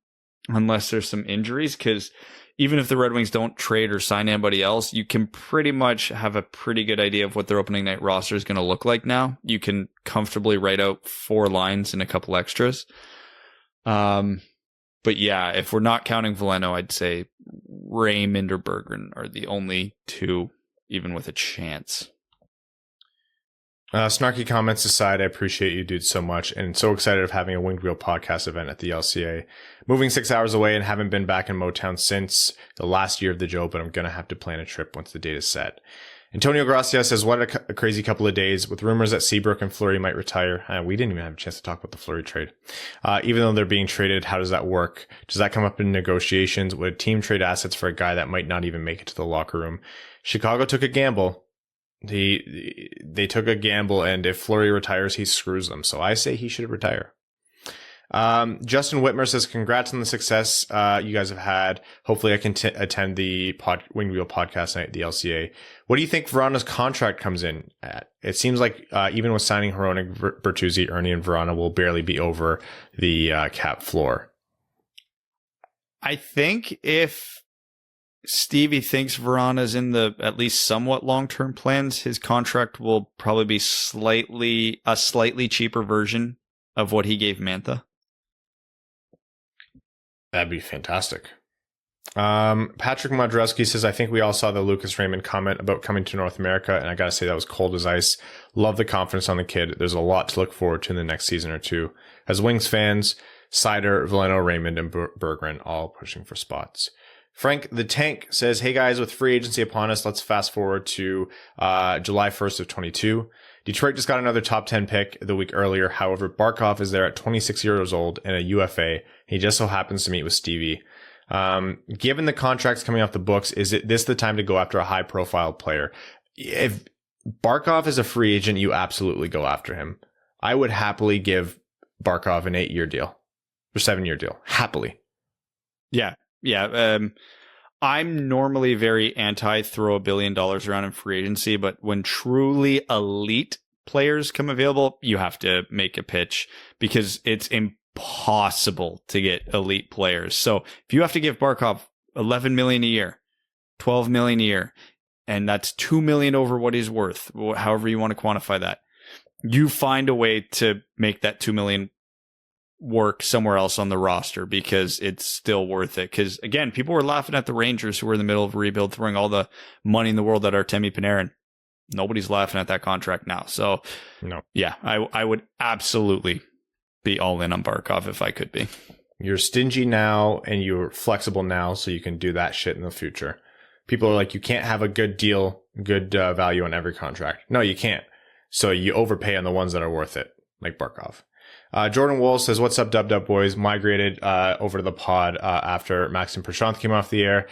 unless there's some injuries, because even if the Red Wings don't trade or sign anybody else, you can pretty much have a pretty good idea of what their opening night roster is going to look like now. You can comfortably write out 4 lines and a couple extras. But yeah, if we're not counting Veleno, I'd say Raymond or Berggren are the only 2 even with a chance. Snarky comments aside, I appreciate you dudes so much, and so excited of having a Winged Wheel podcast event at the LCA. Moving 6 hours away and haven't been back in Motown since the last year of the Joe, but I'm going to have to plan a trip once the date is set. Antonio Gracia says, what a crazy couple of days with rumors that Seabrook and Fleury might retire. We didn't even have a chance to talk about the Fleury trade. Even though they're being traded, how does that work? Does that come up in negotiations? Would a team trade assets for a guy that might not even make it to the locker room? Chicago took a gamble. They took a gamble, and if Fleury retires, he screws them. So I say he should retire. Justin Whitmer says, congrats on the success you guys have had. Hopefully I can attend the Wing Wheel podcast night at the LCA. What do you think Verana's contract comes in at? It seems like even with signing Hronek, Bertuzzi, Ernie, and Verana will barely be over the cap floor. I think if Stevie thinks Verana's in the at least somewhat long-term plans, his contract will probably be a slightly cheaper version of what he gave Mantha. That'd be fantastic. Patrick Modrowski says, I think we all saw the Lucas Raymond comment about coming to North America, and I gotta say that was cold as ice. Love the confidence on the kid. There's a lot to look forward to in the next season or two. As Wings fans, Sider, Valeno, Raymond, and Berggren all pushing for spots. Frank the Tank says, hey guys, with free agency upon us, let's fast forward to July 1st of 22. Detroit just got another top 10 pick the week earlier. However, Barkov is there at 26 years old and a UFA. He just so happens to meet with Stevie. Given the contracts coming off the books, is this the time to go after a high profile player? If Barkov is a free agent, you absolutely go after him. I would happily give Barkov an 8-year deal or 7-year deal. Happily. Yeah. I'm normally very anti throw $1 billion around in free agency, but when truly elite players come available, you have to make a pitch because it's impossible to get elite players. So if you have to give Barkov $11 million a year, $12 million a year, and that's $2 million over what he's worth, however you want to quantify that, you find a way to make that $2 million work somewhere else on the roster because it's still worth it. Because again, people were laughing at the Rangers who were in the middle of a rebuild, throwing all the money in the world at Artemi Panarin. Nobody's laughing at that contract now. So no, yeah, I would absolutely be all in on Barkov if I could be. You're stingy now and you're flexible now, so you can do that shit in the future. People are like, you can't have a good deal, good value on every contract. No, you can't. So you overpay on the ones that are worth it, like Barkov. Jordan Wool says, what's up, Dub boys? Migrated over to the pod after Maxim Prashanth came off the air.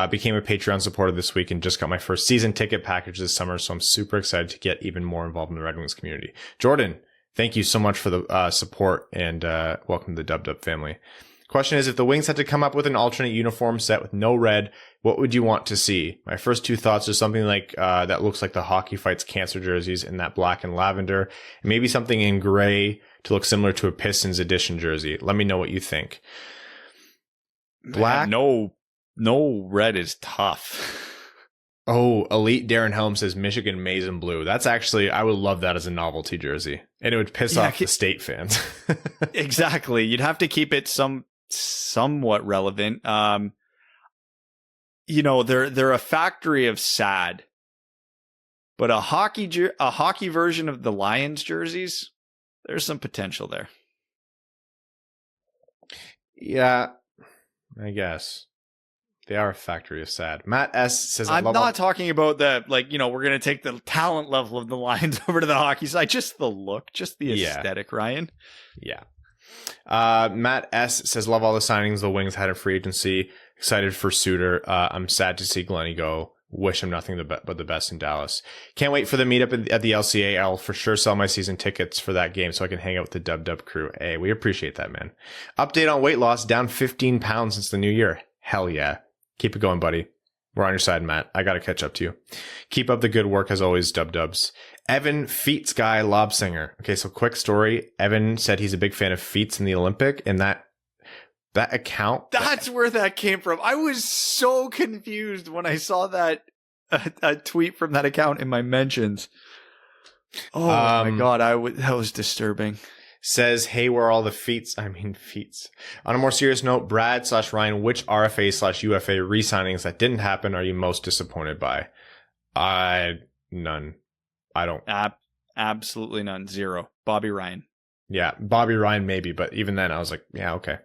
Became a Patreon supporter this week and just got my first season ticket package this summer, so I'm super excited to get even more involved in the Red Wings community. Jordan, thank you so much for the support and welcome to the Dub family. Question is, if the Wings had to come up with an alternate uniform set with no red, what would you want to see? My first two thoughts are something like that looks like the Hockey Fights Cancer jerseys in that black and lavender, and maybe something in gray to look similar to a Pistons edition jersey. Let me know what you think. Black? Man, no red is tough. Oh, Elite Darren Helm says Michigan maize and blue. That's actually, I would love that as a novelty jersey. And it would piss off the state fans. Exactly. You'd have to keep it somewhat relevant. They're a factory of sad. But a hockey version of the Lions jerseys, there's some potential there. Yeah, I guess. They are a factory of sad. Matt S. says, I'm not talking about the, we're going to take the talent level of the Lions over to the hockey side. Just the look, just the aesthetic, Ryan. Yeah. Matt S. says, love all the signings the Wings had in free agency. Excited for Suter. I'm sad to see Glennie go. Wish him nothing but the best in Dallas. Can't wait for the meetup at the LCA. I'll for sure sell my season tickets for that game so I can hang out with the Dub crew. Hey, we appreciate that, man. Update on weight loss, down 15 pounds since the new year. Hell yeah. Keep it going, buddy. We're on your side, Matt. I got to catch up to you. Keep up the good work as always, Dubs. Evan Feats guy, lob singer. Okay, so quick story. Evan said he's a big fan of Feats in the Olympic, and that account. That's where that came from. I was so confused when I saw that a tweet from that account in my mentions. Oh my God, that was disturbing. Says, hey, where are all the feats? On a more serious note, Brad/Ryan, which RFA/UFA re-signings that didn't happen are you most disappointed by? None. I don't. Absolutely none. Zero. Bobby Ryan. Yeah, Bobby Ryan maybe, but even then I was like, yeah, okay.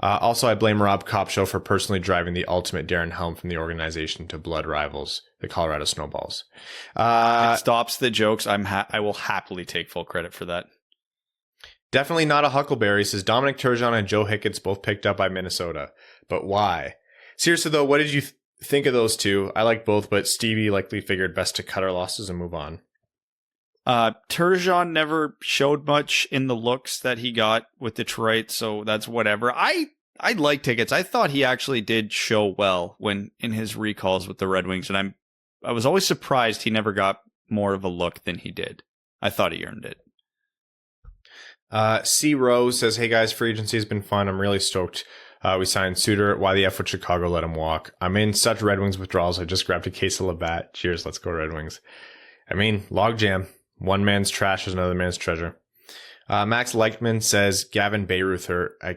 Also, I blame Rob Kopshow for personally driving the ultimate Darren Helm from the organization to blood rivals, the Colorado Snowballs. It stops the jokes. I will happily take full credit for that. Definitely not a Huckleberry, says Dominic Turgeon and Joe Hicketts both picked up by Minnesota. But why? Seriously, though, what did you think of those two? I like both, but Stevie likely figured best to cut our losses and move on. Turgeon never showed much in the looks that he got with Detroit, so that's whatever. I like Tickets. I thought he actually did show well when in his recalls with the Red Wings, and I was always surprised he never got more of a look than he did. I thought he earned it. C. Rose says, "Hey guys, free agency has been fun. I'm really stoked. We signed Suter. Why the F would Chicago let him walk? I'm in such Red Wings withdrawals. I just grabbed a case of Labatt. Cheers. Let's go Red Wings." I mean, logjam. One man's trash is another man's treasure. Max Leichtman says, "Gavin Bayreuther, I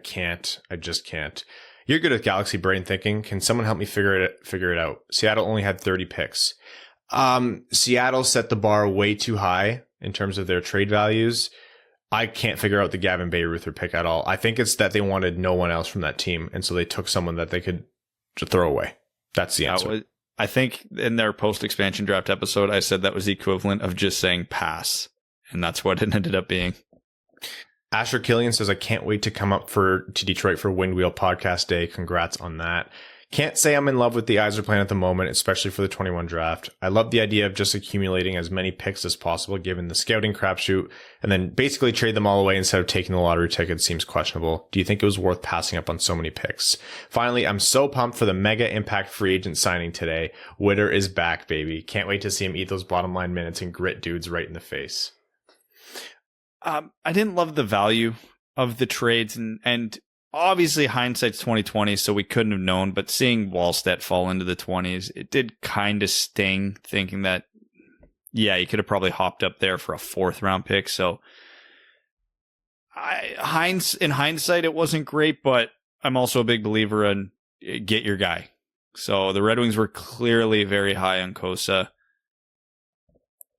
just can't. You're good at galaxy brain thinking. Can someone help me figure it out? Seattle only had 30 picks. Seattle set the bar way too high in terms of their trade values. I can't figure out the Gavin Bayreuther pick at all. I think it's that they wanted no one else from that team, and so they took someone that they could just throw away. That's the answer. I think in their post-expansion draft episode, I said that was the equivalent of just saying pass, and that's what it ended up being. Asher Killian says, "I can't wait to come up to Detroit for Windwheel Podcast Day. Congrats on that. Can't say I'm in love with the Yzer plan at the moment, especially for the 21 draft. I love the idea of just accumulating as many picks as possible given the scouting crapshoot, and then basically trade them all away instead of taking the lottery ticket seems questionable. Do you think it was worth passing up on so many picks? Finally, I'm so pumped for the mega impact free agent signing today. Witter is back, baby. Can't wait to see him eat those bottom line minutes and grit dudes right in the face." I didn't love the value of the trades, and obviously hindsight's 2020, so we couldn't have known, but seeing Wallstedt fall into the 20s, it did kind of sting, thinking that, yeah, you could have probably hopped up there for a 4th round pick. So in hindsight, it wasn't great, but I'm also a big believer in get your guy. So the Red Wings were clearly very high on Kosa.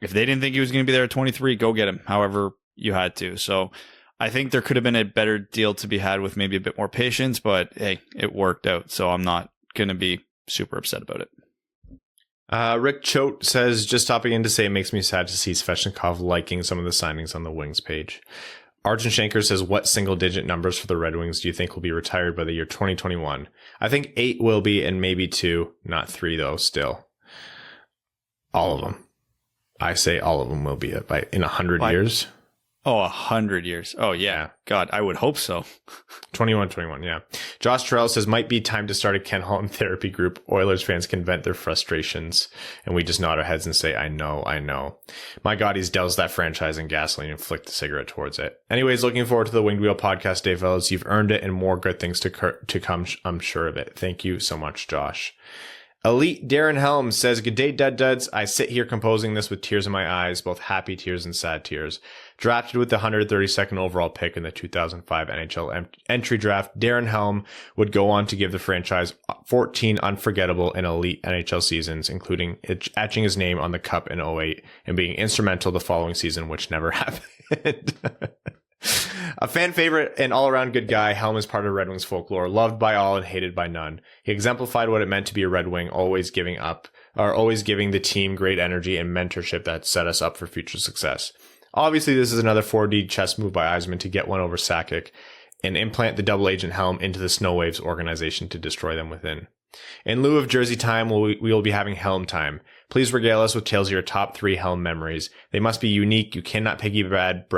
If they didn't think he was going to be there at 23, go get him. However, you had to. So I think there could have been a better deal to be had with maybe a bit more patience, but hey, it worked out. So I'm not going to be super upset about it. Rick Choate says, "Just stopping in to say it makes me sad to see Svechnikov liking some of the signings on the Wings page." Arjun Shanker says, "What single-digit numbers for the Red Wings do you think will be retired by the year 2021? I think 8 will be, and maybe 2, not 3 though, still. All of them. I say all of them will be in 100 years. Oh, 100 years. Oh, yeah. God, I would hope so. 21, yeah. Josh Terrell says, "Might be time to start a Ken Holland therapy group. Oilers fans can vent their frustrations." And we just nod our heads and say, I know. My God, he's doused that franchise in gasoline and flicked the cigarette towards it. Anyways, looking forward to the Winged Wheel Podcast Day, fellas. You've earned it and more good things to come. I'm sure of it. Thank you so much, Josh. Elite Darren Helm says, "Good day, Duds. I sit here composing this with tears in my eyes, both happy tears and sad tears. Drafted with the 132nd overall pick in the 2005 NHL entry draft, Darren Helm would go on to give the franchise 14 unforgettable and elite NHL seasons, including etching his name on the cup in 2008 and being instrumental the following season, which never happened." A fan favorite and all-around good guy, Helm is part of Red Wings folklore, loved by all and hated by none. He exemplified what it meant to be a Red Wing, always giving the team great energy and mentorship that set us up for future success. Obviously, this is another 4D chess move by Yzerman to get one over Sakic and implant the double agent Helm into the Snow Waves organization to destroy them within. In lieu of Jersey time, we will be having Helm time. Please regale us with tales of your top 3 Helm memories. They must be unique. You cannot piggyback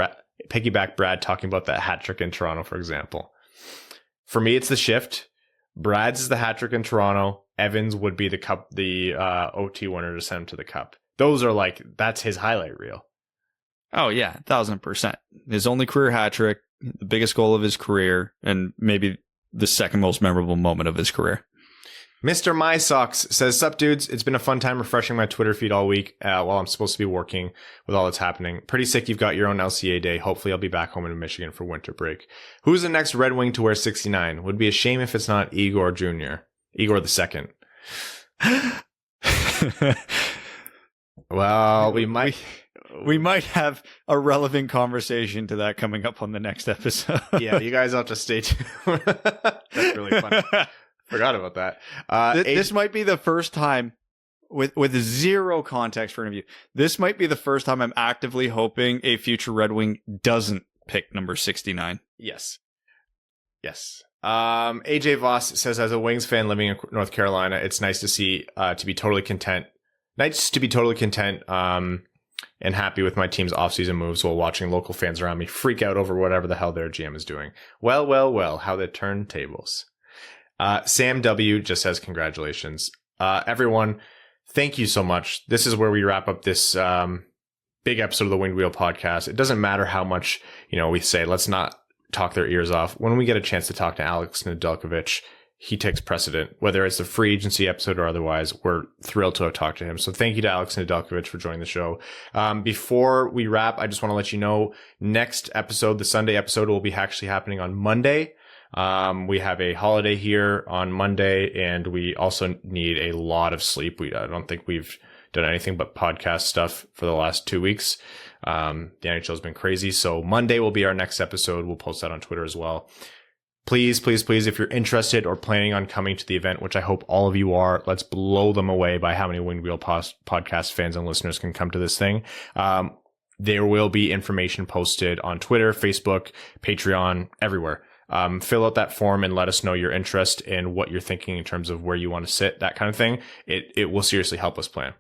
Brad talking about that hat trick in Toronto, for example. For me, it's the shift. Brad's is the hat trick in Toronto. Evans would be the OT winner to send him to the cup. Those are that's his highlight reel. Oh, yeah, 1,000%. His only career hat trick, the biggest goal of his career, and maybe the second most memorable moment of his career. Mr. My Socks says, "Sup, dudes? It's been a fun time refreshing my Twitter feed all week while I'm supposed to be working with all that's happening. Pretty sick you've got your own LCA day. Hopefully I'll be back home in Michigan for winter break. Who's the next Red Wing to wear 69? Would be a shame if it's not Igor Jr. Igor the second." Well, we might have a relevant conversation to that coming up on the next episode. Yeah, you guys have to stay tuned. That's really fun. Forgot about that. This might be the first time, with zero context for interview, this might be the first time I'm actively hoping a future Red Wing doesn't pick number 69. Yes. AJ Voss says, "As a Wings fan living in North Carolina, it's nice to see to be totally content. and happy with my team's offseason moves while watching local fans around me freak out over whatever the hell their GM is doing. Well, how they turn tables. Sam W. just says congratulations. Everyone, thank you so much. This is where we wrap up this big episode of the Winged Wheel podcast. It doesn't matter how much, we say, let's not talk their ears off. When we get a chance to talk to Alex Nedeljkovic, he takes precedent, whether it's the free agency episode or otherwise. We're thrilled to have talked to him. So thank you to Alex Nedeljkovic for joining the show. Before we wrap, I just want to let you know, next episode, the Sunday episode, will be actually happening on Monday. We have a holiday here on Monday, and we also need a lot of sleep. I don't think we've done anything but podcast stuff for the last 2 weeks. The NHL has been crazy. So Monday will be our next episode. We'll post that on Twitter as well. Please, if you're interested or planning on coming to the event, which I hope all of you are, let's blow them away by how many Winged Wheel podcast fans and listeners can come to this thing. There will be information posted on Twitter, Facebook, Patreon, everywhere. Fill out that form and let us know your interest and what you're thinking in terms of where you want to sit, that kind of thing. It will seriously help us plan.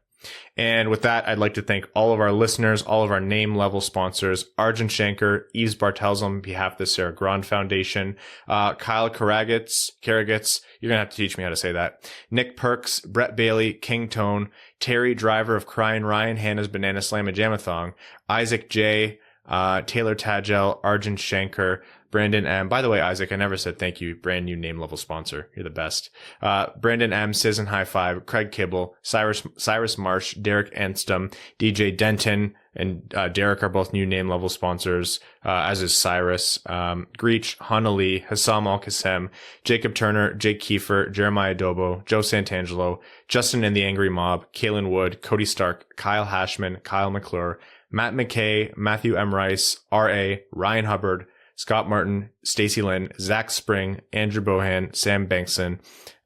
And with that, I'd like to thank all of our listeners, all of our name level sponsors, Arjun Shankar, Yves Bartels on behalf of the Sarah Grand Foundation, Kyle Karagitz, you're going to have to teach me how to say that, Nick Perks, Brett Bailey, King Tone, Terry Driver of Crying Ryan, Hannah's Banana Slam and Jamathon, Isaac J, Taylor Tagel, Arjun Shankar, Brandon M. By the way, Isaac, I never said thank you. Brand new name level sponsor. You're the best. Brandon M. Sizzin High Five, Craig Kibble, Cyrus Marsh, Derek Anstom, DJ Denton, and Derek are both new name level sponsors, as is Cyrus. Greach, Hana Lee, Hassam Al Qassem, Jacob Turner, Jake Kiefer, Jeremiah Dobo, Joe Santangelo, Justin and the Angry Mob, Kalen Wood, Cody Stark, Kyle Hashman, Kyle McClure, Matt McKay, Matthew M. Rice, R.A., Ryan Hubbard, Scott Martin, Stacy Lynn, Zach Spring, Andrew Bohan, Sam Bankson,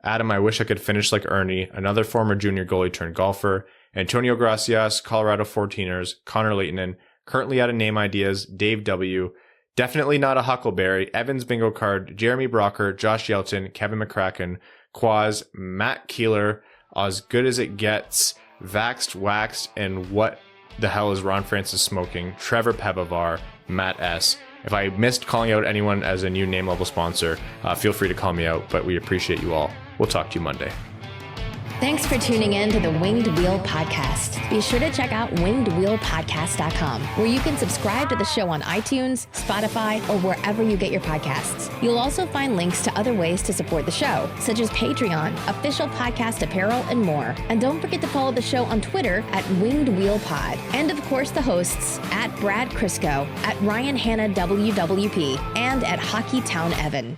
Adam, I wish I could finish like Ernie, another former junior goalie turned golfer, Antonio Gracias, Colorado 14ers, Connor Leightonen, currently out of name ideas, Dave W., definitely not a Huckleberry, Evans Bingo Card, Jeremy Brocker, Josh Yelton, Kevin McCracken, Quaz, Matt Keeler, As Good As It Gets, Vaxxed, Waxed, and What the Hell is Ron Francis Smoking, Trevor Pebavar, Matt S. If I missed calling out anyone as a new name level sponsor, feel free to call me out, but we appreciate you all. We'll talk to you Monday. Thanks for tuning in to the Winged Wheel Podcast. Be sure to check out wingedwheelpodcast.com, where you can subscribe to the show on iTunes, Spotify, or wherever you get your podcasts. You'll also find links to other ways to support the show, such as Patreon, official podcast apparel, and more. And don't forget to follow the show on Twitter at Winged Wheel Pod. And of course, the hosts at Brad Crisco, at Ryan Hanna WWP, and at Hockey Town Evan.